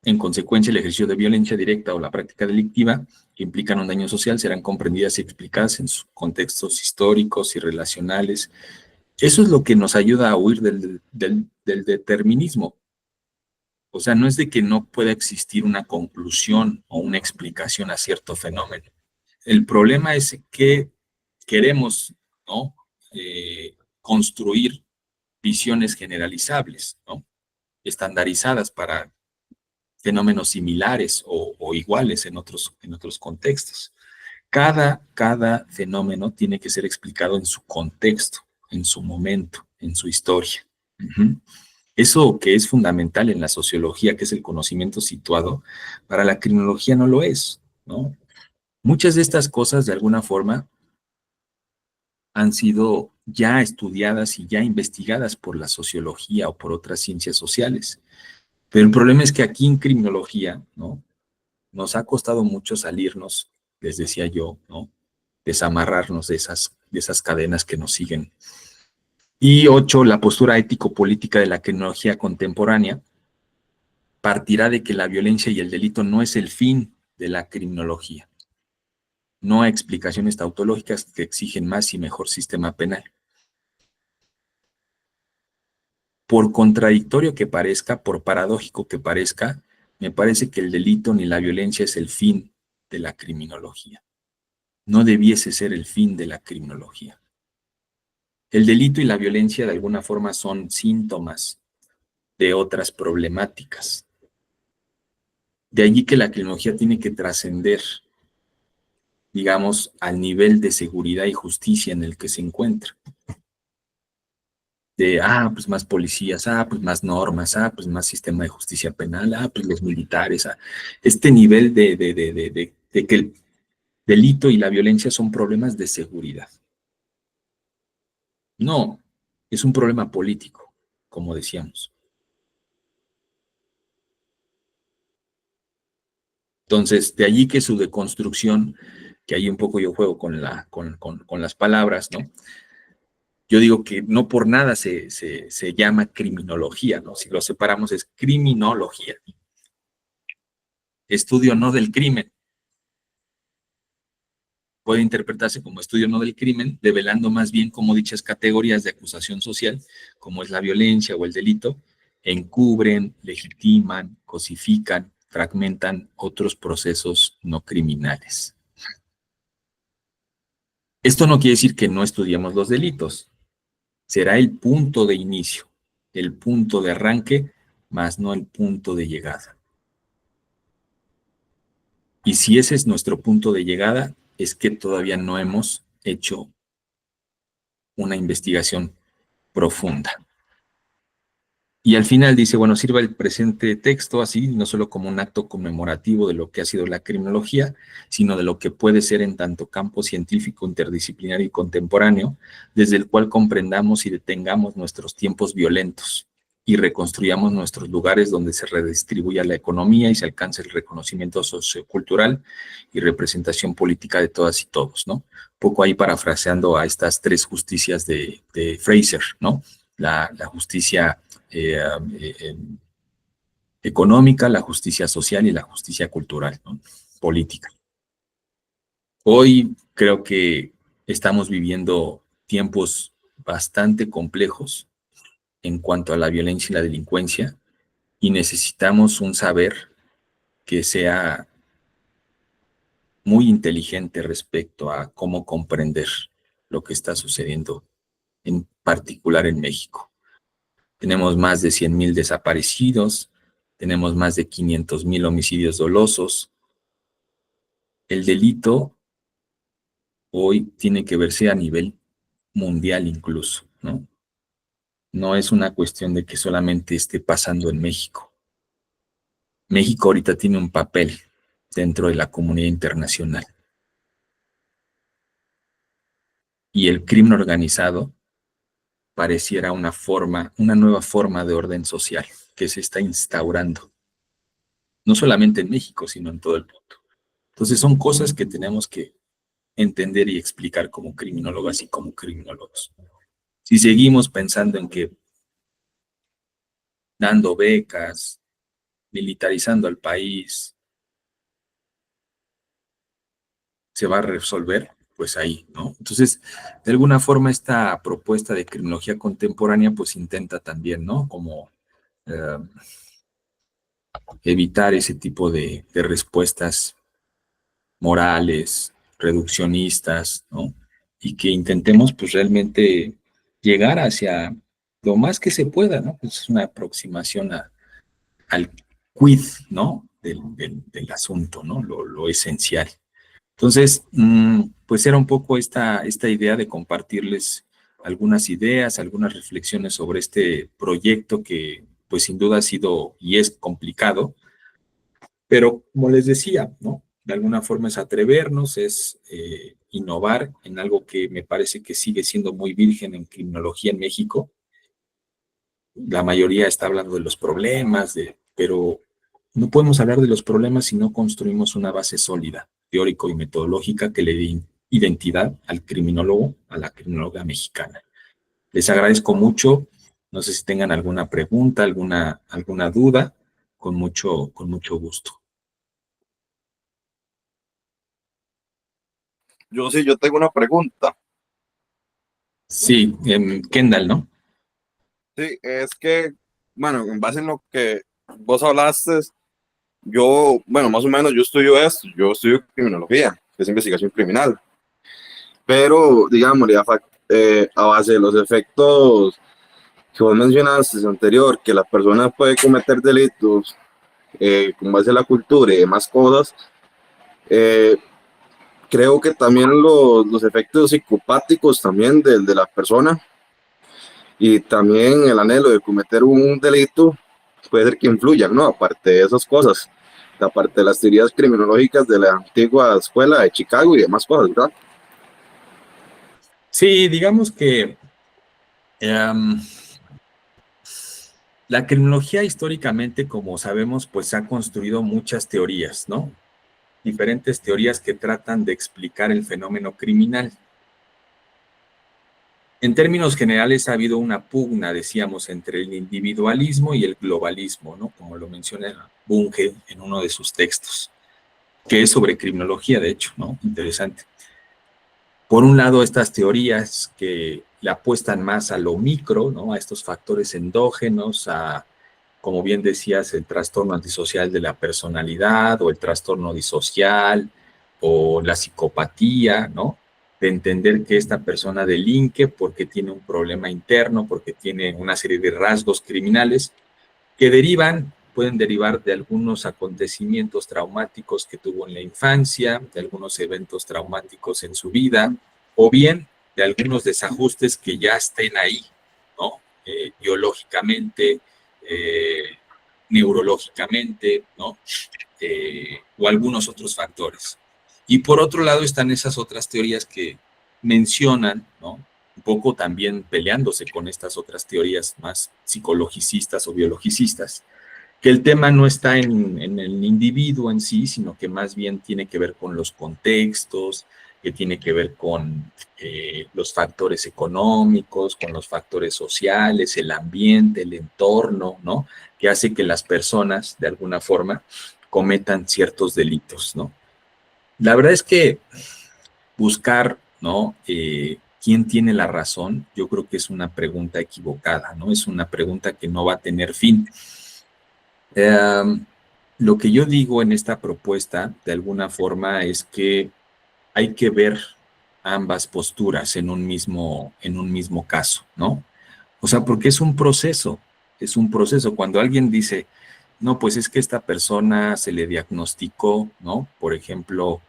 En consecuencia, el ejercicio de violencia directa o la práctica delictiva que implican un daño social serán comprendidas y explicadas en sus contextos históricos y relacionales. Eso es lo que nos ayuda a huir del determinismo. O sea, no es de que no pueda existir una conclusión o una explicación a cierto fenómeno. El problema es que queremos, ¿no? Construir visiones generalizables, ¿no? Estandarizadas para fenómenos similares o iguales en otros contextos. Cada fenómeno tiene que ser explicado en su contexto, en su momento, en su historia. Uh-huh. Eso que es fundamental en la sociología, que es el conocimiento situado, para la criminología no lo es, ¿no? Muchas de estas cosas, de alguna forma, han sido ya estudiadas y ya investigadas por la sociología o por otras ciencias sociales. Pero el problema es que aquí en criminología, ¿no? Nos ha costado mucho salirnos, les decía yo, ¿no? Desamarrarnos de esas cadenas que nos siguen. Y 8, la postura ético-política de la criminología contemporánea partirá de que la violencia y el delito no es el fin de la criminología. No hay explicaciones tautológicas que exigen más y mejor sistema penal. Por contradictorio que parezca, por paradójico que parezca, me parece que el delito ni la violencia es el fin de la criminología. No debiese ser el fin de la criminología. El delito y la violencia de alguna forma son síntomas de otras problemáticas. De allí que la criminología tiene que trascender, digamos, al nivel de seguridad y justicia en el que se encuentra. De, pues más policías, pues más normas, pues más sistema de justicia penal, pues los militares, este nivel de que el delito y la violencia son problemas de seguridad. No, es un problema político, como decíamos. Entonces, de allí que su deconstrucción que ahí un poco yo juego con las palabras, ¿no? Yo digo que no por nada se llama criminología, ¿no? Si lo separamos es criminología, estudio no del crimen. Puede interpretarse como estudio no del crimen, develando más bien cómo dichas categorías de acusación social, como es la violencia o el delito, encubren, legitiman, cosifican, fragmentan otros procesos no criminales. Esto no quiere decir que no estudiemos los delitos. Será el punto de inicio, el punto de arranque, más no el punto de llegada. Y si ese es nuestro punto de llegada, es que todavía no hemos hecho una investigación profunda. Y al final dice, bueno, sirva el presente texto así, no solo como un acto conmemorativo de lo que ha sido la criminología, sino de lo que puede ser en tanto campo científico, interdisciplinario y contemporáneo, desde el cual comprendamos y detengamos nuestros tiempos violentos y reconstruyamos nuestros lugares donde se redistribuya la economía y se alcance el reconocimiento sociocultural y representación política de todas y todos, ¿no? Poco ahí parafraseando a estas tres justicias de Fraser, ¿no? La justicia eh, eh, económica, la justicia social y la justicia cultural, ¿no? Política. Hoy creo que estamos viviendo tiempos bastante complejos en cuanto a la violencia y la delincuencia y necesitamos un saber que sea muy inteligente respecto a cómo comprender lo que está sucediendo, en particular en México. Tenemos más de 100,000 desaparecidos, tenemos más de 500,000 homicidios dolosos. El delito hoy tiene que verse a nivel mundial incluso, ¿no? No es una cuestión de que solamente esté pasando en México. México ahorita tiene un papel dentro de la comunidad internacional. Y el crimen organizado pareciera una nueva forma de orden social que se está instaurando, no solamente en México, sino en todo el mundo. Entonces son cosas que tenemos que entender y explicar como criminólogas y como criminólogos. Si seguimos pensando en que dando becas, militarizando al país, se va a resolver, pues ahí, ¿no? Entonces, de alguna forma esta propuesta de criminología contemporánea pues intenta también, ¿no? Como eh, evitar ese tipo de respuestas morales, reduccionistas, ¿no? Y que intentemos pues realmente llegar hacia lo más que se pueda, ¿no? Pues es una aproximación al quid, ¿no? Del asunto, ¿no? Lo esencial. Entonces, pues era un poco esta idea de compartirles algunas ideas, algunas reflexiones sobre este proyecto que pues sin duda ha sido y es complicado, pero como les decía, ¿no? De alguna forma es atrevernos, es innovar en algo que me parece que sigue siendo muy virgen en criminología en México. La mayoría está hablando de los problemas, pero no podemos hablar de los problemas si no construimos una base sólida, teórico y metodológica que le dé identidad al criminólogo, a la criminóloga mexicana. Les agradezco mucho. No sé si tengan alguna pregunta, alguna duda, con mucho gusto. Yo tengo una pregunta. Sí, Kendall, ¿no? Sí, es que, bueno, en base en lo que vos hablaste, yo, bueno, más o menos yo estudio esto, yo estudio criminología, que es investigación criminal, pero, digamos, a base de los efectos que vos mencionaste anterior, que la persona puede cometer delitos con base a la cultura y demás cosas, eh, creo que también los efectos psicopáticos también de la persona y también el anhelo de cometer un delito puede ser que influyan, ¿no? Aparte de esas cosas, aparte de las teorías criminológicas de la antigua escuela de Chicago y demás cosas, ¿verdad? Sí, digamos que la criminología históricamente, como sabemos, pues ha construido muchas teorías, ¿no? diferentes teorías que tratan de explicar el fenómeno criminal. En términos generales ha habido una pugna, decíamos, entre el individualismo y el globalismo, ¿no? Como lo menciona Bunge en uno de sus textos, que es sobre criminología, de hecho, ¿no? Interesante. Por un lado, estas teorías que le apuestan más a lo micro, ¿no? A estos factores endógenos, a, como bien decías, el trastorno antisocial de la personalidad o el trastorno disocial o la psicopatía, ¿no? De entender que esta persona delinque porque tiene un problema interno, porque tiene una serie de rasgos criminales que pueden derivar de algunos acontecimientos traumáticos que tuvo en la infancia, de algunos eventos traumáticos en su vida, o bien de algunos desajustes que ya estén ahí, ¿no? Biológicamente, neurológicamente, ¿no? O algunos otros factores. Y por otro lado están esas otras teorías que mencionan, ¿no? Un poco también peleándose con estas otras teorías más psicologicistas o biologicistas, que el tema no está en el individuo en sí, sino que más bien tiene que ver con los contextos, que tiene que ver con los factores económicos, con los factores sociales, el ambiente, el entorno, ¿no? Que hace que las personas, de alguna forma, cometan ciertos delitos, ¿no? La verdad es que buscar, ¿no? ¿Quién tiene la razón? Yo creo que es una pregunta equivocada, ¿no? Es una pregunta que no va a tener fin. Lo que yo digo en esta propuesta, de alguna forma, es que hay que ver ambas posturas en un mismo caso, ¿no? O sea, porque es un proceso, es un proceso. Cuando alguien dice, no, pues es que esta persona se le diagnosticó, ¿no? Por ejemplo,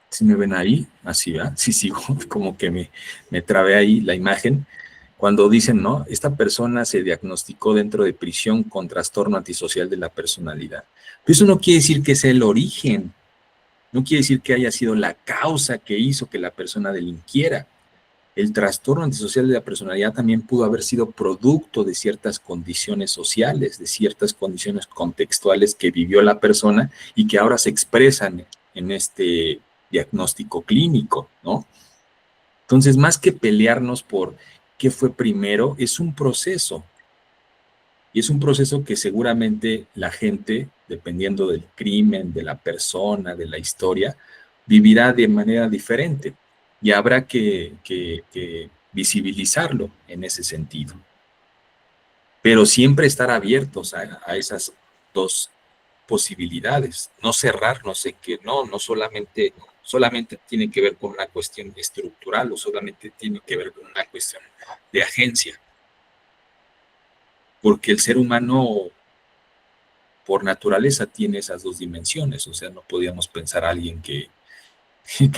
¿sí me ven ahí? Así, ¿verdad? Sí, sigo, como que me trabé ahí la imagen. Cuando dicen, no, esta persona se diagnosticó dentro de prisión con trastorno antisocial de la personalidad. Pero eso no quiere decir que sea el origen, no quiere decir que haya sido la causa que hizo que la persona delinquiera. El trastorno antisocial de la personalidad también pudo haber sido producto de ciertas condiciones sociales, de ciertas condiciones contextuales que vivió la persona y que ahora se expresan en este diagnóstico clínico, ¿no? Entonces, más que pelearnos por qué fue primero, es un proceso. Y es un proceso que seguramente la gente, dependiendo del crimen, de la persona, de la historia, vivirá de manera diferente. Y habrá que visibilizarlo en ese sentido. Pero siempre estar abiertos a esas dos posibilidades, no cerrarnos en que no solamente tiene que ver con una cuestión estructural o solamente tiene que ver con una cuestión de agencia, porque el ser humano por naturaleza tiene esas dos dimensiones, o sea, no podíamos pensar a alguien que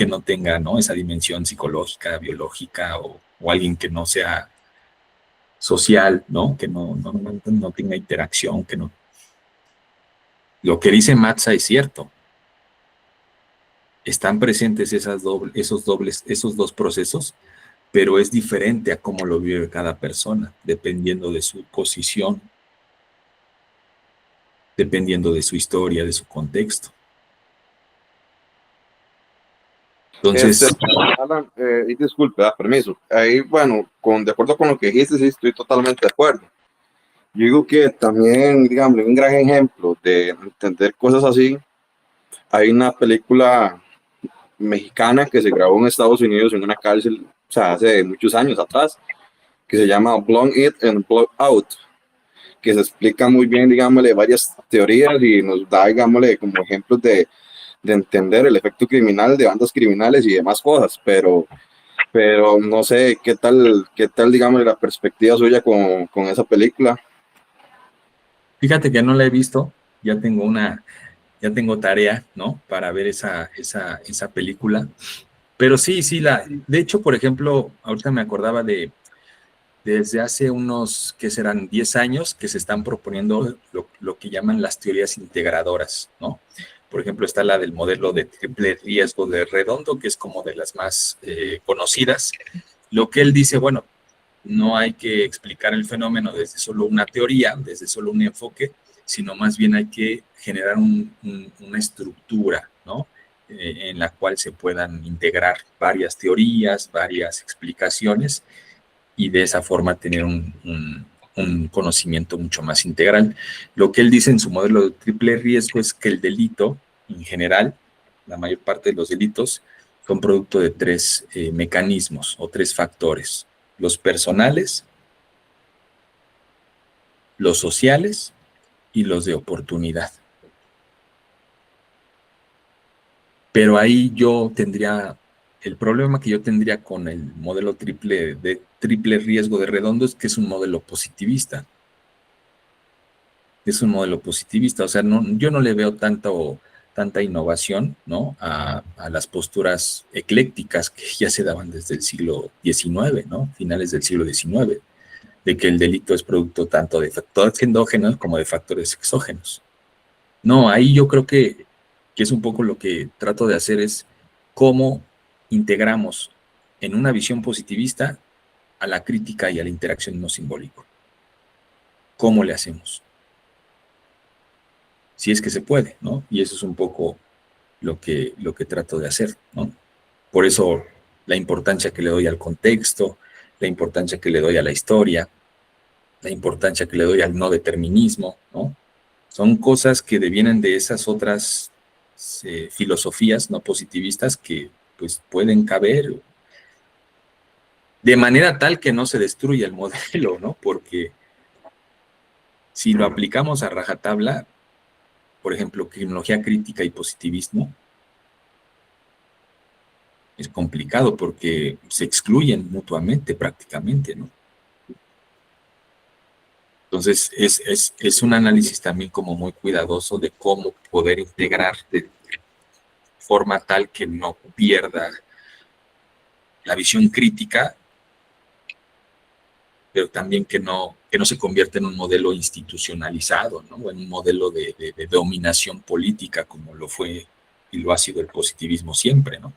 no tenga, ¿no? Esa dimensión psicológica, biológica, o alguien que no sea social, ¿no? Que no tenga interacción, que no. Lo que dice Matza es cierto. Están presentes esos dos procesos, pero es diferente a cómo lo vive cada persona, dependiendo de su posición, dependiendo de su historia, de su contexto. Entonces, Alan, y disculpe, permiso. Ahí, bueno, de acuerdo con lo que dijiste, sí, estoy totalmente de acuerdo. Yo digo que también, digamos, un gran ejemplo de entender cosas así, hay una película mexicana que se grabó en Estados Unidos en una cárcel, o sea, hace muchos años atrás, que se llama Blood In and Blood Out, que se explica muy bien, digámosle, varias teorías y nos da, digámosle, como ejemplos de entender el efecto criminal de bandas criminales y demás cosas, pero no sé qué tal, digamos, la perspectiva suya con esa película. fíjate que no la he visto, ya tengo tarea, ¿no? Para ver esa película. Pero sí, de hecho, por ejemplo, ahorita me acordaba desde hace unos, ¿qué serán? 10 años que se están proponiendo lo que llaman las teorías integradoras, ¿no? Por ejemplo, está la del modelo de triple riesgo de Redondo, que es como de las más conocidas. Lo que él dice, bueno, no hay que explicar el fenómeno desde solo una teoría, desde solo un enfoque, sino más bien hay que generar una estructura, ¿no? En la cual se puedan integrar varias teorías, varias explicaciones, y de esa forma tener un conocimiento mucho más integral. Lo que él dice en su modelo de triple riesgo es que el delito, en general, la mayor parte de los delitos, son producto de tres mecanismos o tres factores: los personales, los sociales y los de oportunidad. Pero ahí yo tendría, el problema que yo tendría con el modelo de triple riesgo de Redondo es que es un modelo positivista. Es un modelo positivista, o sea, no, yo no le veo tanta innovación, ¿no? A las posturas eclécticas que ya se daban desde el siglo XIX, ¿no? Finales del siglo XIX, de que el delito es producto tanto de factores endógenos como de factores exógenos. No, ahí yo creo que es un poco lo que trato de hacer, es cómo integramos en una visión positivista a la crítica y a la interacción no simbólico. ¿Cómo le hacemos? Si es que se puede, ¿no? Y eso es un poco lo que trato de hacer, ¿no? Por eso la importancia que le doy al contexto, la importancia que le doy a la historia, la importancia que le doy al no determinismo, ¿no? Son cosas que devienen de esas otras filosofías no positivistas que pues pueden caber de manera tal que no se destruya el modelo, ¿no? Porque si lo aplicamos a rajatabla, por ejemplo, criminología crítica y positivismo, es complicado porque se excluyen mutuamente prácticamente, ¿no? Entonces, es un análisis también como muy cuidadoso de cómo poder integrar de forma tal que no pierda la visión crítica, pero también que no se convierta en un modelo institucionalizado, ¿no? O en un modelo de dominación política como lo fue y lo ha sido el positivismo siempre, ¿no?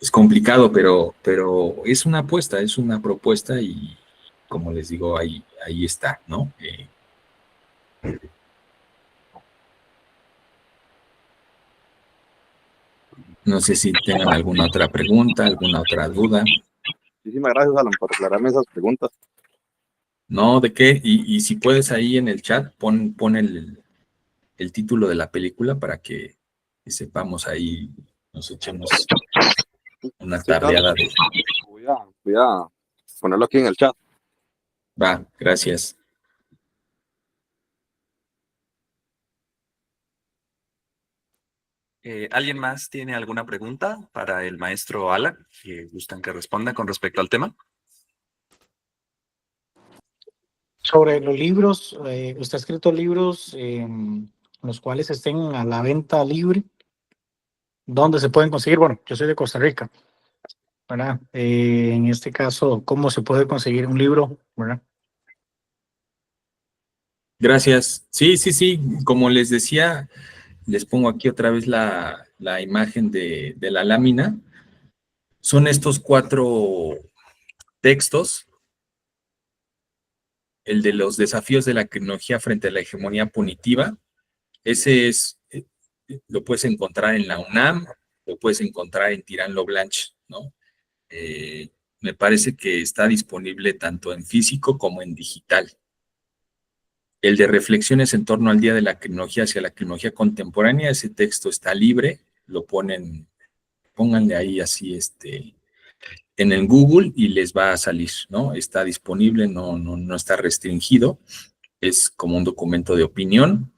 Es complicado, pero es una apuesta, es una propuesta y, como les digo, ahí está, ¿no? No sé si tengan alguna otra pregunta, alguna otra duda. Muchísimas gracias, Alan, por aclararme esas preguntas. No, ¿de qué? Y si puedes ahí en el chat, pon el título de la película para que sepamos ahí, nos echemos una Sí, claro. tardeada de... Voy a ponerlo aquí en el chat. Va, gracias. ¿Alguien más tiene alguna pregunta para el maestro Alan que gustan que responda con respecto al tema? Sobre los libros, usted ha escrito libros los cuales estén a la venta libre. ¿Dónde se pueden conseguir? Bueno, yo soy de Costa Rica, ¿verdad? En este caso, ¿cómo se puede conseguir un libro, verdad? Gracias. Sí, sí, sí, como les decía, les pongo aquí otra vez la imagen de la lámina. Son estos 4 textos: el de los desafíos de la tecnología frente a la hegemonía punitiva. Ese lo puedes encontrar en la UNAM, lo puedes encontrar en Tirán Lo Blanche, ¿no? Me parece que está disponible tanto en físico como en digital. El de reflexiones en torno al Día de la Tecnología hacia la tecnología contemporánea, ese texto está libre, lo pónganle ahí así en el Google y les va a salir, ¿no? Está disponible, no está restringido, es como un documento de opinión.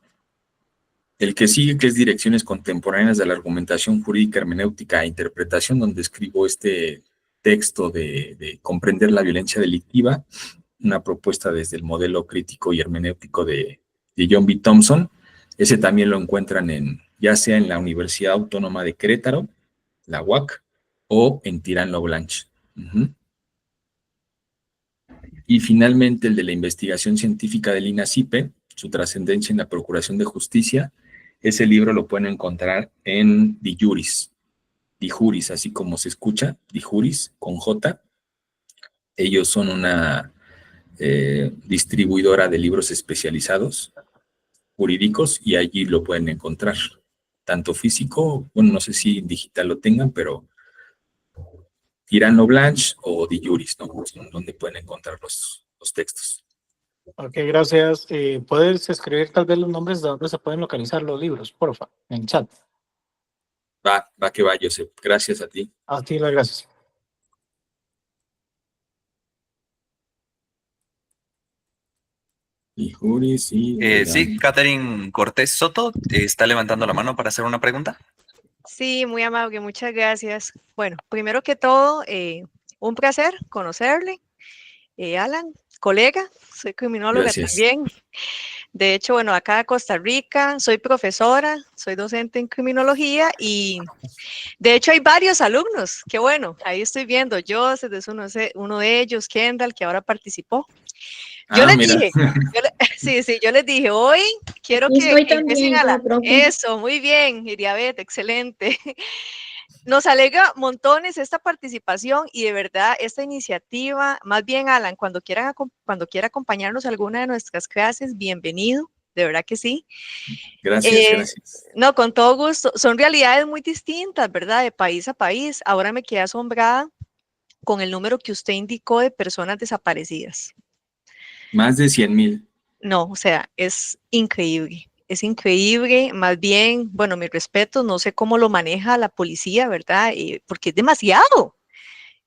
El que sigue, que es Direcciones Contemporáneas de la Argumentación Jurídica, Hermenéutica e Interpretación, donde escribo este texto de comprender la violencia delictiva, una propuesta desde el modelo crítico y hermenéutico de John B. Thompson. Ese también lo encuentran ya sea en la Universidad Autónoma de Querétaro, la UAC, o en Tirán Lo Blanche. Y finalmente el de la investigación científica del INACIPE, su trascendencia en la procuración de justicia. Ese libro lo pueden encontrar en Dijuris, así como se escucha, Dijuris, con J. Ellos son una distribuidora de libros especializados jurídicos y allí lo pueden encontrar, tanto físico, bueno, no sé si digital lo tengan, pero Tirano Blanche o Di Juris, ¿no? Son donde pueden encontrar los textos. Ok, gracias. ¿Puedes escribir tal vez los nombres de dónde se pueden localizar los libros, porfa, en chat? Va que va, Joseph. Gracias a ti. A ti las gracias. Y Juris y... Sí, Catherine Cortés Soto está levantando la mano para hacer una pregunta. Sí, muy amable, muchas gracias. Bueno, primero que todo, un placer conocerle, Alan, colega, soy criminóloga Gracias. también. De hecho, bueno, acá de Costa Rica, soy profesora, soy docente en criminología y de hecho hay varios alumnos, qué bueno, ahí estoy viendo, Joseph es uno de ellos, Kendall, que ahora participó. Yo les Mira. dije, yo les dije, hoy quiero Y que estoy empiecen también a como profe. Eso, muy bien, Iriabet, excelente. Nos alegra montones esta participación y de verdad esta iniciativa, más bien Alan, cuando quiera acompañarnos a alguna de nuestras clases, bienvenido, de verdad que sí. Gracias, gracias. No, con todo gusto. Son realidades muy distintas, ¿verdad? De país a país. Ahora me quedé asombrada con el número que usted indicó de personas desaparecidas. Más de 100,000. No, o sea, es increíble, más bien, bueno, mi respeto, no sé cómo lo maneja la policía, ¿verdad? Porque es demasiado.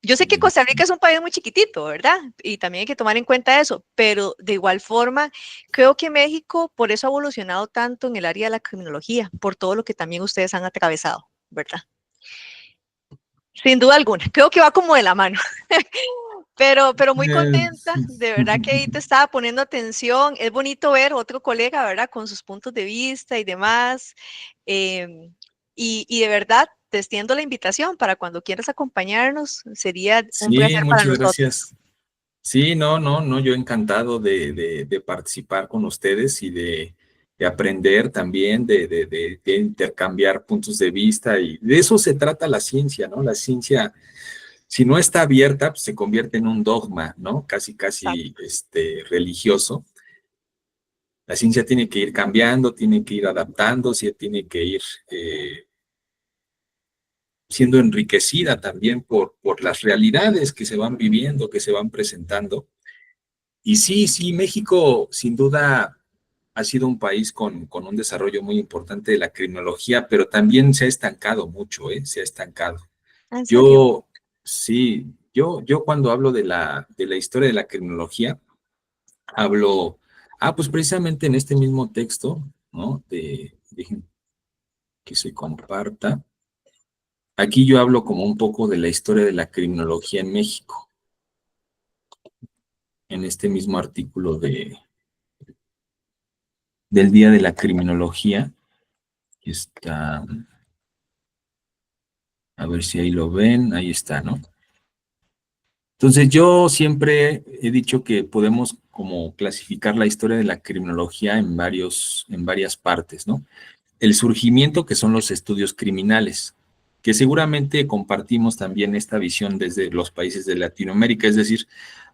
Yo sé que Costa Rica es un país muy chiquitito, ¿verdad? Y también hay que tomar en cuenta eso, pero de igual forma, creo que México por eso ha evolucionado tanto en el área de la criminología, por todo lo que también ustedes han atravesado, ¿verdad? Sin duda alguna, creo que va como de la mano. Pero muy contenta, de verdad que ahí te estaba poniendo atención. Es bonito ver otro colega, ¿verdad? Con sus puntos de vista y demás. Y de verdad, te extiendo la invitación para cuando quieras acompañarnos. Sería un Sí, placer para muchas nosotros. gracias. Sí, no, yo encantado de participar con ustedes y de aprender también, de intercambiar puntos de vista y de eso se trata la ciencia, ¿no? La ciencia, si no está abierta, pues se convierte en un dogma, ¿no? Casi religioso. La ciencia tiene que ir cambiando, tiene que ir adaptándose, tiene que ir siendo enriquecida también por las realidades que se van viviendo, que se van presentando. Y sí, México sin duda ha sido un país con un desarrollo muy importante de la criminología, pero también se ha estancado mucho, se ha estancado. ¿En serio? Yo, sí, yo cuando hablo de la historia de la criminología, hablo, pues precisamente en este mismo texto, ¿no? Dejen que se comparta. Aquí yo hablo como un poco de la historia de la criminología en México, en este mismo artículo del Día de la Criminología. Está, a ver si ahí lo ven, ahí está, ¿no? Entonces yo siempre he dicho que podemos como clasificar la historia de la criminología en varias partes, ¿no? El surgimiento, que son los estudios criminales, que seguramente compartimos también esta visión desde los países de Latinoamérica, es decir,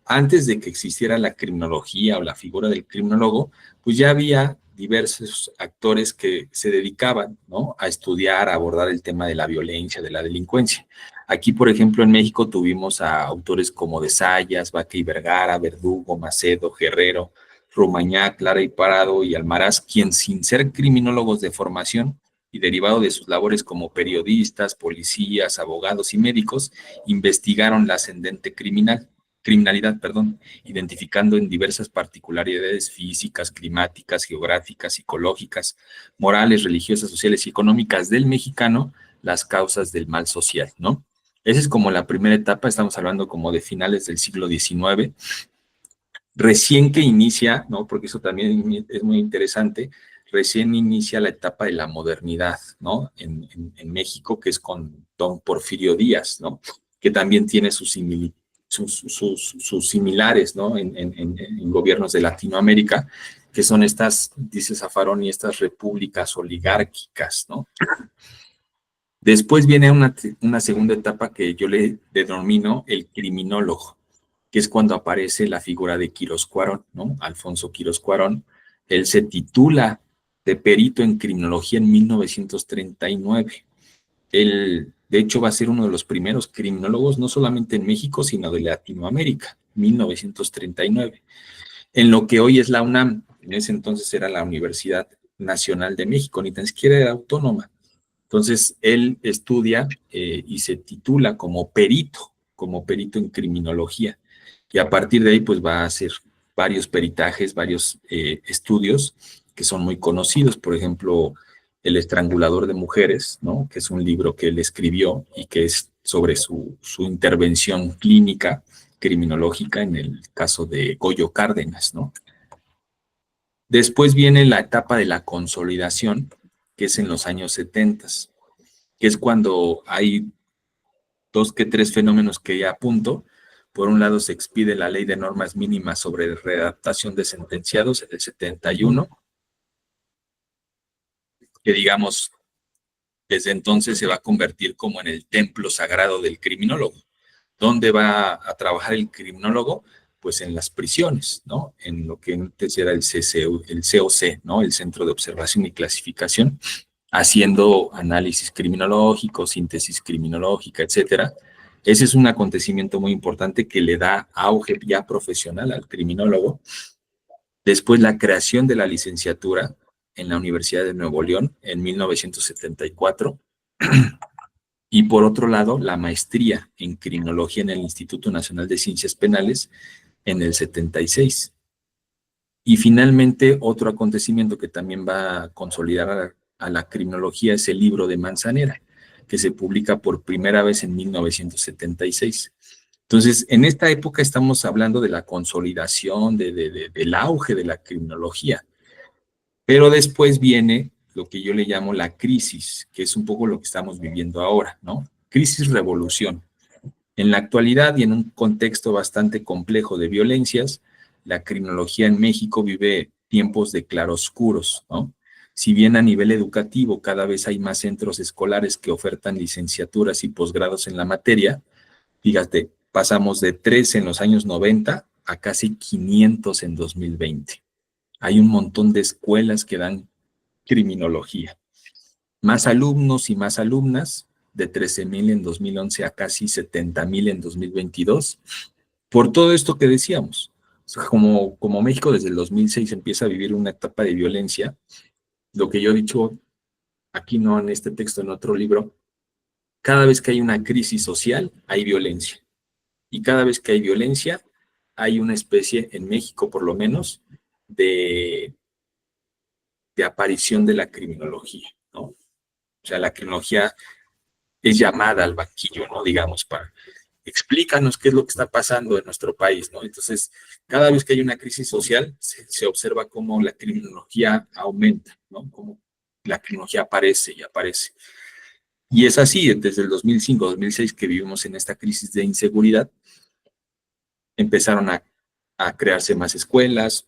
antes de que existiera la criminología o la figura del criminólogo, pues ya había diversos actores que se dedicaban, ¿no?, a estudiar, a abordar el tema de la violencia, de la delincuencia. Aquí, por ejemplo, en México tuvimos a autores como de Sayas, Vaca y Vergara, Verdugo, Macedo, Guerrero, Romañac, Lara y Parado y Almaraz, quien sin ser criminólogos de formación y derivado de sus labores como periodistas, policías, abogados y médicos, investigaron la ascendente criminalidad, identificando en diversas particularidades físicas, climáticas, geográficas, psicológicas, morales, religiosas, sociales y económicas del mexicano las causas del mal social, ¿no? Esa es como la primera etapa, estamos hablando como de finales del siglo XIX, recién que inicia, ¿no? Porque eso también es muy interesante, recién inicia la etapa de la modernidad, ¿no? En México, que es con don Porfirio Díaz, ¿no? Que también tiene sus similares, ¿no? En gobiernos de Latinoamérica, que son estas, dice Zaffaroni, estas repúblicas oligárquicas, ¿no? Después viene una segunda etapa que yo le denomino el criminólogo, que es cuando aparece la figura de Quirós Cuarón, ¿no? Alfonso Quirós Cuarón. Él se titula de perito en criminología en 1939. Él, de hecho, va a ser uno de los primeros criminólogos, no solamente en México, sino de Latinoamérica, 1939. En lo que hoy es la UNAM, en ese entonces era la Universidad Nacional de México, ni tan siquiera era autónoma. Entonces, él estudia y se titula como perito en criminología. Y a partir de ahí, pues va a hacer varios peritajes, varios estudios que son muy conocidos. Por ejemplo, El estrangulador de mujeres, ¿no? Que es un libro que él escribió y que es sobre su intervención clínica criminológica en el caso de Goyo Cárdenas, ¿no? Después viene la etapa de la consolidación, que es en los años 70, que es cuando hay 2 que 3 fenómenos que ya apunto. Por un lado, se expide la Ley de Normas Mínimas sobre Readaptación de Sentenciados en el 71, que digamos, desde entonces se va a convertir como en el templo sagrado del criminólogo. ¿Dónde va a trabajar el criminólogo? Pues en las prisiones, ¿no? En lo que antes era el COC, ¿no? El Centro de Observación y Clasificación, haciendo análisis criminológico, síntesis criminológica, etcétera. Ese es un acontecimiento muy importante que le da auge ya profesional al criminólogo. Después, la creación de la licenciatura en la Universidad de Nuevo León en 1974. Y por otro lado, la maestría en criminología en el Instituto Nacional de Ciencias Penales en el 76. Y finalmente, otro acontecimiento que también va a consolidar a la criminología es el libro de Manzanera, que se publica por primera vez en 1976. Entonces, en esta época estamos hablando de la consolidación, del auge de la criminología. Pero después viene lo que yo le llamo la crisis, que es un poco lo que estamos viviendo ahora, ¿no? Crisis-revolución. En la actualidad y en un contexto bastante complejo de violencias, la criminología en México vive tiempos de claroscuros, ¿no? Si bien a nivel educativo cada vez hay más centros escolares que ofertan licenciaturas y posgrados en la materia, fíjate, pasamos de 3 en los años 90 a casi 500 en 2020. Hay un montón de escuelas que dan criminología. Más alumnos y más alumnas, de 13,000 en 2011 a casi 70,000 en 2022, por todo esto que decíamos. O sea, como México desde el 2006 empieza a vivir una etapa de violencia, lo que yo he dicho aquí, no en este texto, en otro libro, cada vez que hay una crisis social, hay violencia. Y cada vez que hay violencia, hay una especie, en México por lo menos, de aparición de la criminología, ¿no? O sea, la criminología es llamada al banquillo, ¿no? Digamos, para explícanos qué es lo que está pasando en nuestro país, ¿no? Entonces, cada vez que hay una crisis social, se observa cómo la criminología aumenta, ¿no? Cómo la criminología aparece y aparece. Y es así, desde el 2005, 2006, que vivimos en esta crisis de inseguridad, empezaron a crearse más escuelas,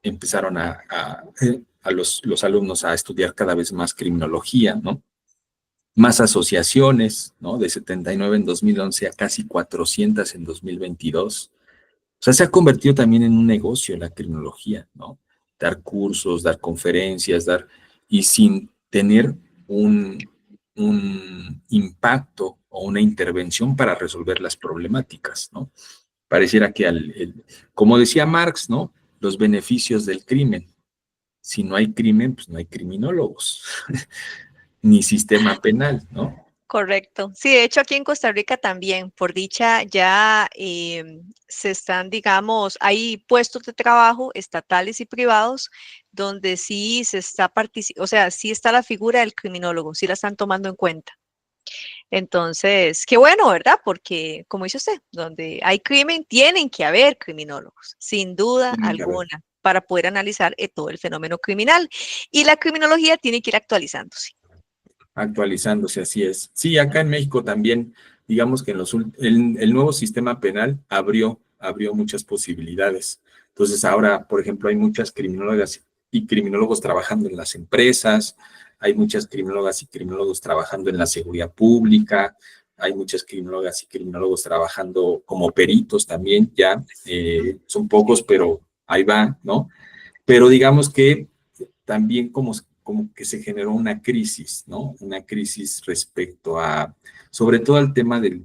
empezaron a los alumnos a estudiar cada vez más criminología, ¿no? Más asociaciones, ¿no? De 79 en 2011 a casi 400 en 2022. O sea, se ha convertido también en un negocio la criminología, ¿no? Dar cursos, dar conferencias, y sin tener un impacto o una intervención para resolver las problemáticas, ¿no? Pareciera que, como decía Marx, ¿no? Los beneficios del crimen. Si no hay crimen, pues no hay criminólogos, ni sistema penal, ¿no? Correcto. Sí, de hecho aquí en Costa Rica también, por dicha, ya se están, digamos, hay puestos de trabajo estatales y privados donde sí se está o sea, sí está la figura del criminólogo, sí la están tomando en cuenta. Entonces, qué bueno, ¿verdad? Porque, como dice usted, donde hay crimen, tienen que haber criminólogos, sin duda alguna, para poder analizar todo el fenómeno criminal. Y la criminología tiene que ir actualizándose. Actualizándose, así es. Sí, acá en México también, digamos que el nuevo sistema penal abrió muchas posibilidades. Entonces ahora, por ejemplo, hay muchas criminólogas y criminólogos trabajando en las empresas, hay muchas criminólogas y criminólogos trabajando en la seguridad pública, hay muchas criminólogas y criminólogos trabajando como peritos también, ya son pocos, pero ahí va, ¿no? Pero digamos que también como que se generó una crisis, ¿no? Una crisis respecto a, sobre todo al tema de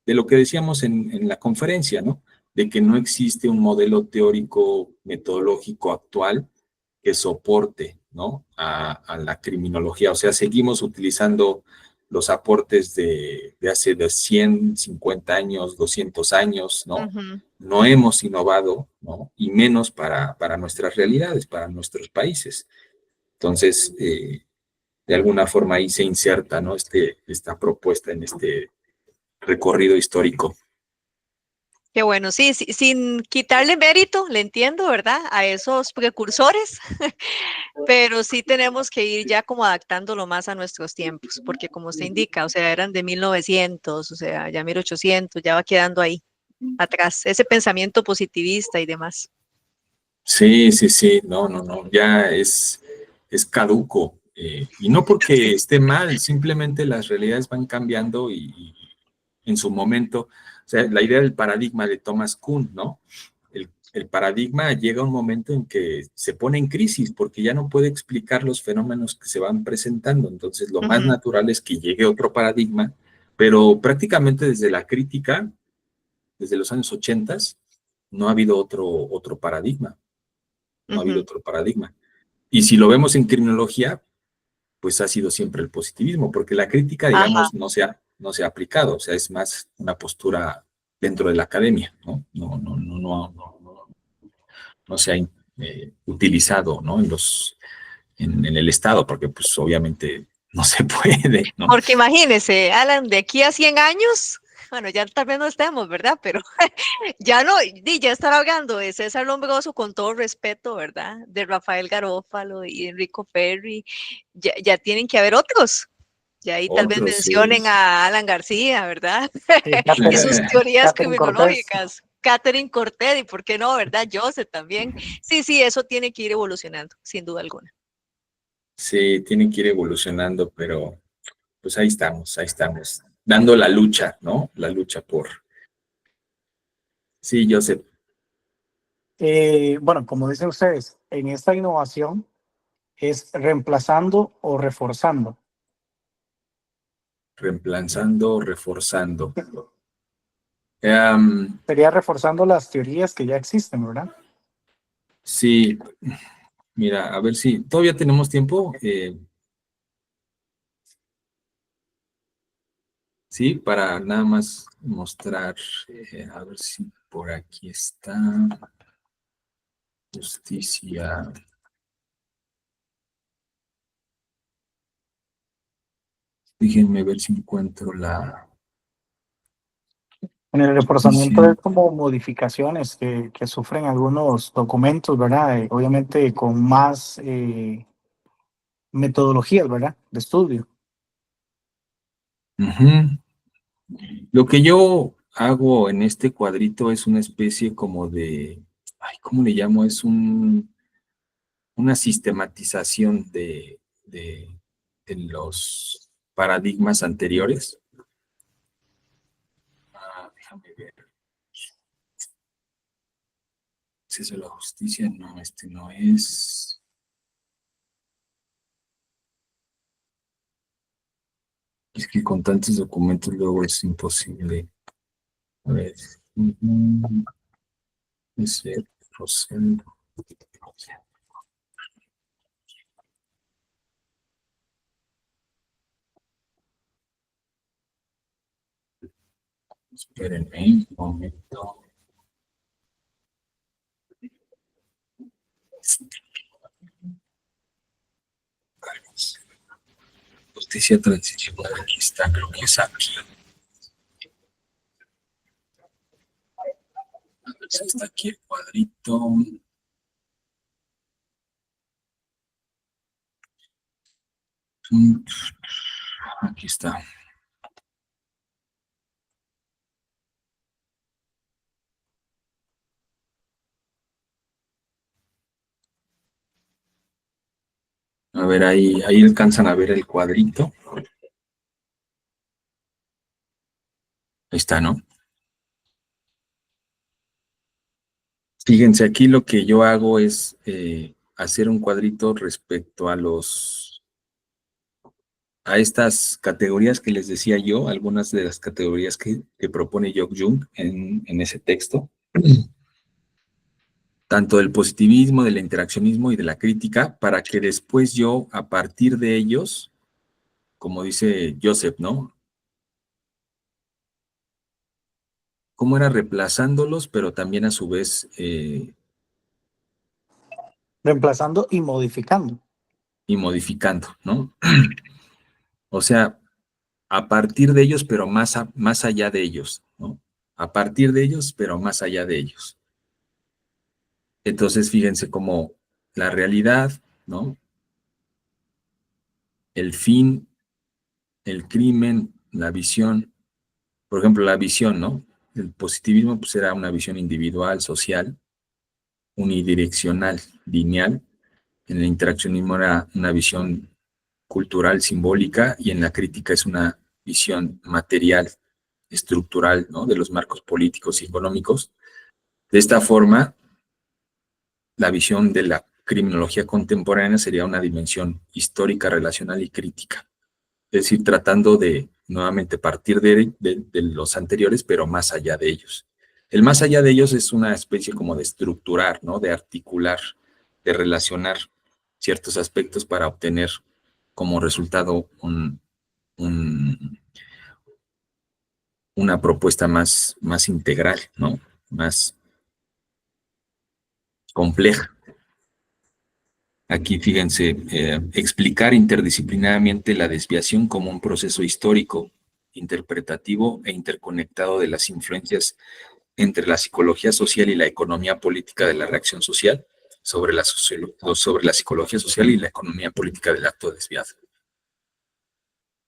lo que decíamos en la conferencia, ¿no? De que no existe un modelo teórico metodológico actual que soporte, ¿no? A la criminología. O sea, seguimos utilizando los aportes de hace de 150 años, 200 años, ¿no? Ujú. No hemos innovado, ¿no? Y menos para nuestras realidades, para nuestros países. Entonces, de alguna forma ahí se inserta, ¿no? Esta propuesta en este recorrido histórico. Qué bueno, sí, sí, sin quitarle mérito, le entiendo, ¿verdad? A esos precursores, pero sí tenemos que ir ya como adaptándolo más a nuestros tiempos, porque como usted indica, o sea, eran de 1900, o sea, ya 1800, ya va quedando ahí atrás, ese pensamiento positivista y demás. Sí, sí, sí, no, no, no, ya es caduco. Y no porque esté mal, simplemente las realidades van cambiando y en su momento, o sea, la idea del paradigma de Thomas Kuhn, ¿no? El paradigma llega a un momento en que se pone en crisis porque ya no puede explicar los fenómenos que se van presentando. Entonces, lo más Ujú, natural es que llegue otro paradigma, pero prácticamente desde la crítica, desde los años 80, no ha habido otro paradigma, no ha habido ujú. otro paradigma. Y si lo vemos en criminología, pues ha sido siempre el positivismo, porque la crítica, Ajá. digamos, no se ha aplicado, o sea, es más una postura dentro de la academia, ¿no? No se ha utilizado, ¿no? En el Estado, porque pues obviamente no se puede, ¿no? Porque imagínese, Alan, de aquí a 100 años, bueno, ya tal vez no estemos, ¿verdad? Pero ya no, ya estar hablando de César Lombroso con todo respeto, ¿verdad? De Rafael Garófalo y Enrico Ferri, ya tienen que haber otros. Ya ahí tal vez Otros, sí. mencionen a Alan García, ¿verdad? Sí, Y sus teorías Catherine Cortés. criminológicas. Catherine Cortés, y por qué no, ¿verdad? Joseph también. Sí, sí, eso tiene que ir evolucionando, sin duda alguna. Sí, tienen que ir evolucionando, pero pues ahí estamos, dando la lucha, ¿no? La lucha por... Sí, Joseph, Bueno, como dicen ustedes, en esta innovación es reemplazando o reforzando. reemplazando, reforzando. Um, Sería reforzando las teorías que ya existen, ¿verdad? sí, mira, a ver si todavía tenemos tiempo, sí, para nada más mostrar, a ver si por aquí está, justicia. Déjenme ver si encuentro la En el reforzamiento justicia. es como modificaciones que sufren algunos documentos, ¿verdad? Obviamente con más metodologías, ¿verdad? De estudio. Ujú. Lo que yo hago en este cuadrito es una especie como de, ay, ¿cómo le llamo? Es una sistematización de los paradigmas anteriores. Déjame ver. Acceso a la justicia, no, este no es. Es que con tantos documentos luego es imposible. A ver. Ese Rosendo. Espérenme un momento. Justicia transicional, aquí está, creo que es aquí. A ver si está aquí el cuadrito. Aquí está. A ver, ahí alcanzan a ver el cuadrito. Ahí está, ¿no? Fíjense, aquí lo que yo hago es hacer un cuadrito respecto a estas categorías que les decía yo, algunas de las categorías que propone Jung en ese texto, tanto del positivismo, del interaccionismo y de la crítica, para que después yo, a partir de ellos, como dice Joseph, ¿no? Cómo era reemplazándolos, pero también a su vez Reemplazando y modificando. y modificando, ¿no? O sea, a partir de ellos, pero más allá de ellos, ¿no? A partir de ellos, pero más allá de ellos. Entonces, fíjense cómo la realidad, ¿no? El fin, el crimen, la visión, por ejemplo, la visión, ¿no? El positivismo pues era una visión individual, social, unidireccional, lineal. En el interaccionismo era una visión cultural, simbólica, y en la crítica es una visión material, estructural, ¿no? De los marcos políticos y económicos. De esta forma, la visión de la criminología contemporánea sería una dimensión histórica, relacional y crítica. Es decir, tratando de nuevamente partir de los anteriores, pero más allá de ellos. El más allá de ellos es una especie como de estructurar, ¿no? De articular, de relacionar ciertos aspectos para obtener como resultado una propuesta más integral, ¿no? Más compleja. Aquí, fíjense, explicar interdisciplinariamente la desviación como un proceso histórico, interpretativo e interconectado de las influencias entre la psicología social y la economía política de la reacción social, sobre la psicología social y la economía política del acto desviado.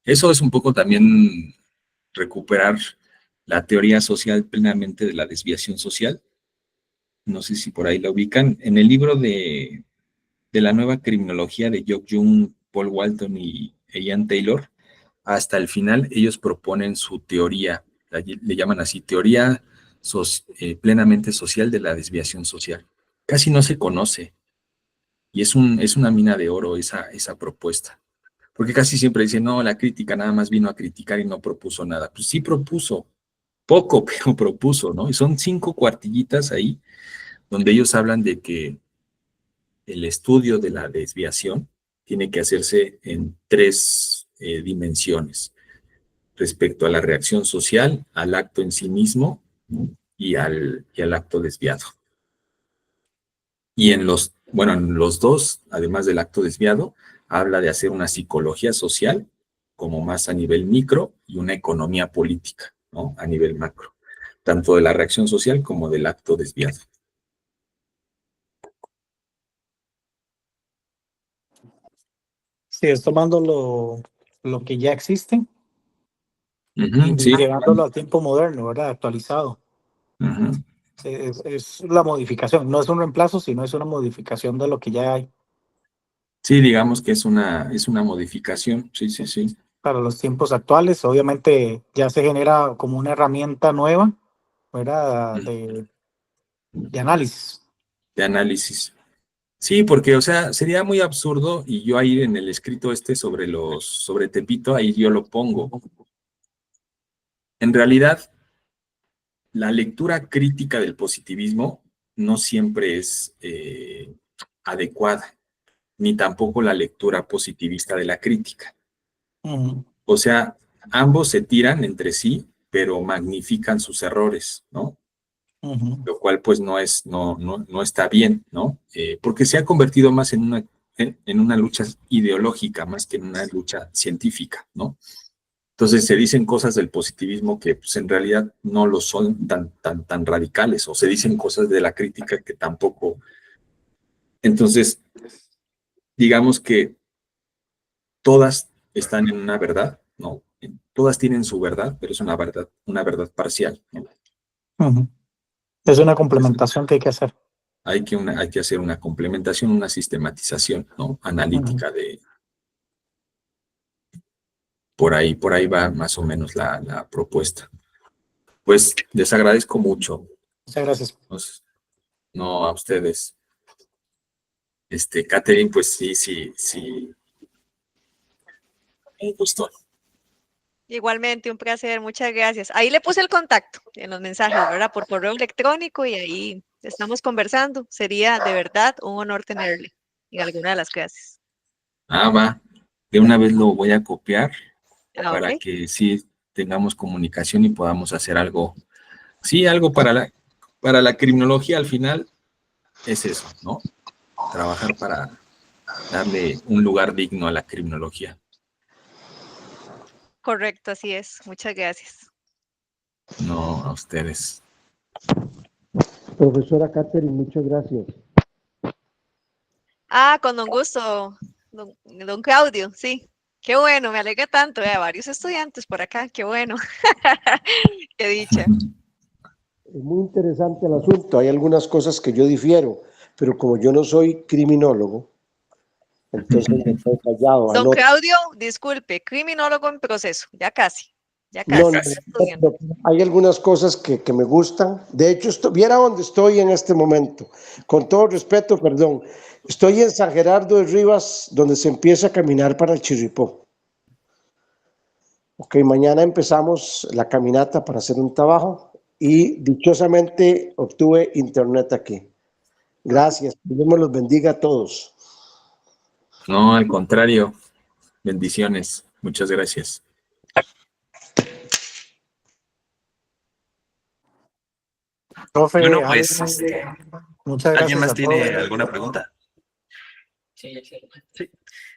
Eso es un poco también recuperar la teoría social plenamente de la desviación social. No sé si por ahí la ubican. En el libro de la nueva criminología de Jung, Paul Walton y Ian Taylor, hasta el final ellos proponen su teoría, le llaman así, teoría plenamente social de la desviación social. Casi no se conoce y es una mina de oro esa propuesta. Porque casi siempre dicen, no, la crítica nada más vino a criticar y no propuso nada. Pues sí propuso, poco, pero propuso, ¿no? Y son 5 cuartillitas ahí donde ellos hablan de que el estudio de la desviación tiene que hacerse en 3 dimensiones, respecto a la reacción social, al acto en sí mismo, ¿no? y al acto desviado. Y en los 2, además del acto desviado, habla de hacer una psicología social, como más a nivel micro, y una economía política, ¿no? A nivel macro, tanto de la reacción social como del acto desviado. Sí, es tomando lo que ya existe y Sí. llevándolo al tiempo moderno, ¿verdad? Actualizado. Es la modificación, no es un reemplazo, sino es una modificación de lo que ya hay Sí, digamos que es una modificación, sí. para los tiempos actuales. Obviamente ya se genera como una herramienta nueva, ¿verdad? De análisis. De análisis. Sí, porque, o sea, sería muy absurdo, y yo ahí en el escrito sobre Tepito, ahí yo lo pongo. En realidad, la lectura crítica del positivismo no siempre es adecuada, ni tampoco la lectura positivista de la crítica. O sea, ambos se tiran entre sí, pero magnifican sus errores, ¿no? Lo cual pues no está bien, ¿no? Porque se ha convertido más en una lucha ideológica más que en una lucha científica, ¿no? Entonces se dicen cosas del positivismo que pues, en realidad no lo son tan radicales, o se dicen cosas de la crítica que tampoco. Entonces, digamos que todas están en una verdad, ¿no? Todas tienen su verdad, pero es una verdad parcial, ¿no? Es una complementación que hay que hacer. Hay que hacer una complementación, una sistematización, ¿no? Analítica de. Por ahí va más o menos la propuesta. Pues les agradezco mucho. Muchas gracias. Pues, no, a ustedes. Catherine, pues sí. Un gusto. Igualmente, un placer, muchas gracias. Ahí le puse el contacto en los mensajes, ¿verdad? Por correo electrónico y ahí estamos conversando. Sería de verdad un honor tenerle en alguna de las clases. Va. De una vez lo voy a copiar para Ok, que sí tengamos comunicación y podamos hacer algo. Sí, algo para la criminología al final es eso, ¿no? Trabajar para darle un lugar digno a la criminología. correcto, así es. Muchas gracias. No a ustedes. Profesora Catherine, muchas gracias. Con don gusto, don Claudio, sí. Qué bueno, me alegra tanto. Varios estudiantes por acá, qué bueno. Qué dicha. Es muy interesante el asunto. Hay algunas cosas que yo difiero, pero como yo no soy criminólogo, entonces me quedo callado. Don Claudio, disculpe, criminólogo en proceso, ya casi, ya No, casi. no, hay algunas cosas que me gustan. De hecho, viera dónde estoy en este momento. Con todo respeto, perdón. Estoy en San Gerardo de Rivas, donde se empieza a caminar para el Chirripó. Ok, mañana empezamos la caminata para hacer un trabajo y dichosamente obtuve internet aquí. Gracias. Dios me los bendiga a todos. No, al contrario. Bendiciones. Muchas gracias. Profe, Bueno, pues, muchas ¿alguien gracias más a tiene todos. alguna pregunta? Sí.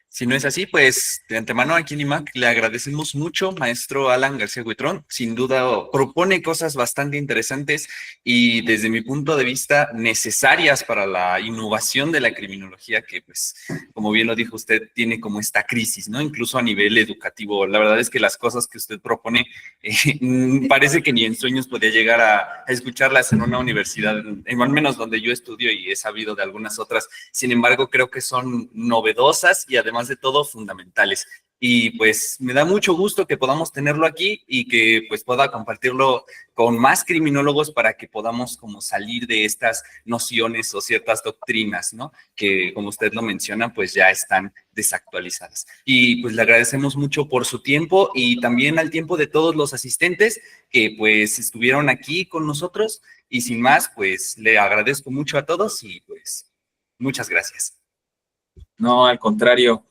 Si no es así, pues de antemano aquí en IMAC le agradecemos mucho, maestro Alan García Huitrón. Sin duda propone cosas bastante interesantes y desde mi punto de vista necesarias para la innovación de la criminología que, pues, como bien lo dijo usted, tiene como esta crisis, ¿no? Incluso a nivel educativo. La verdad es que las cosas que usted propone parece que ni en sueños podía llegar a escucharlas en una universidad, al menos donde yo estudio y he sabido de algunas otras. Sin embargo, creo que son novedosas y además de todo fundamentales. Y pues me da mucho gusto que podamos tenerlo aquí y que pues pueda compartirlo con más criminólogos para que podamos como salir de estas nociones o ciertas doctrinas, ¿no? Que como usted lo menciona, pues ya están desactualizadas. Y pues le agradecemos mucho por su tiempo y también al tiempo de todos los asistentes que pues estuvieron aquí con nosotros. Y sin más, pues le agradezco mucho a todos y pues muchas gracias. No, al contrario,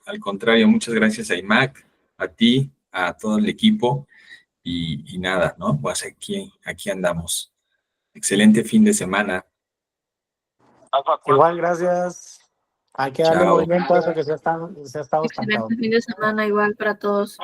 muchas gracias a IMAC, a ti, a todo el equipo y nada, ¿no? Pues aquí andamos. Excelente fin de semana. Igual, gracias. Hay que darle Chao. movimiento a eso que se ha estado estancado. Excelente fin de semana igual para todos.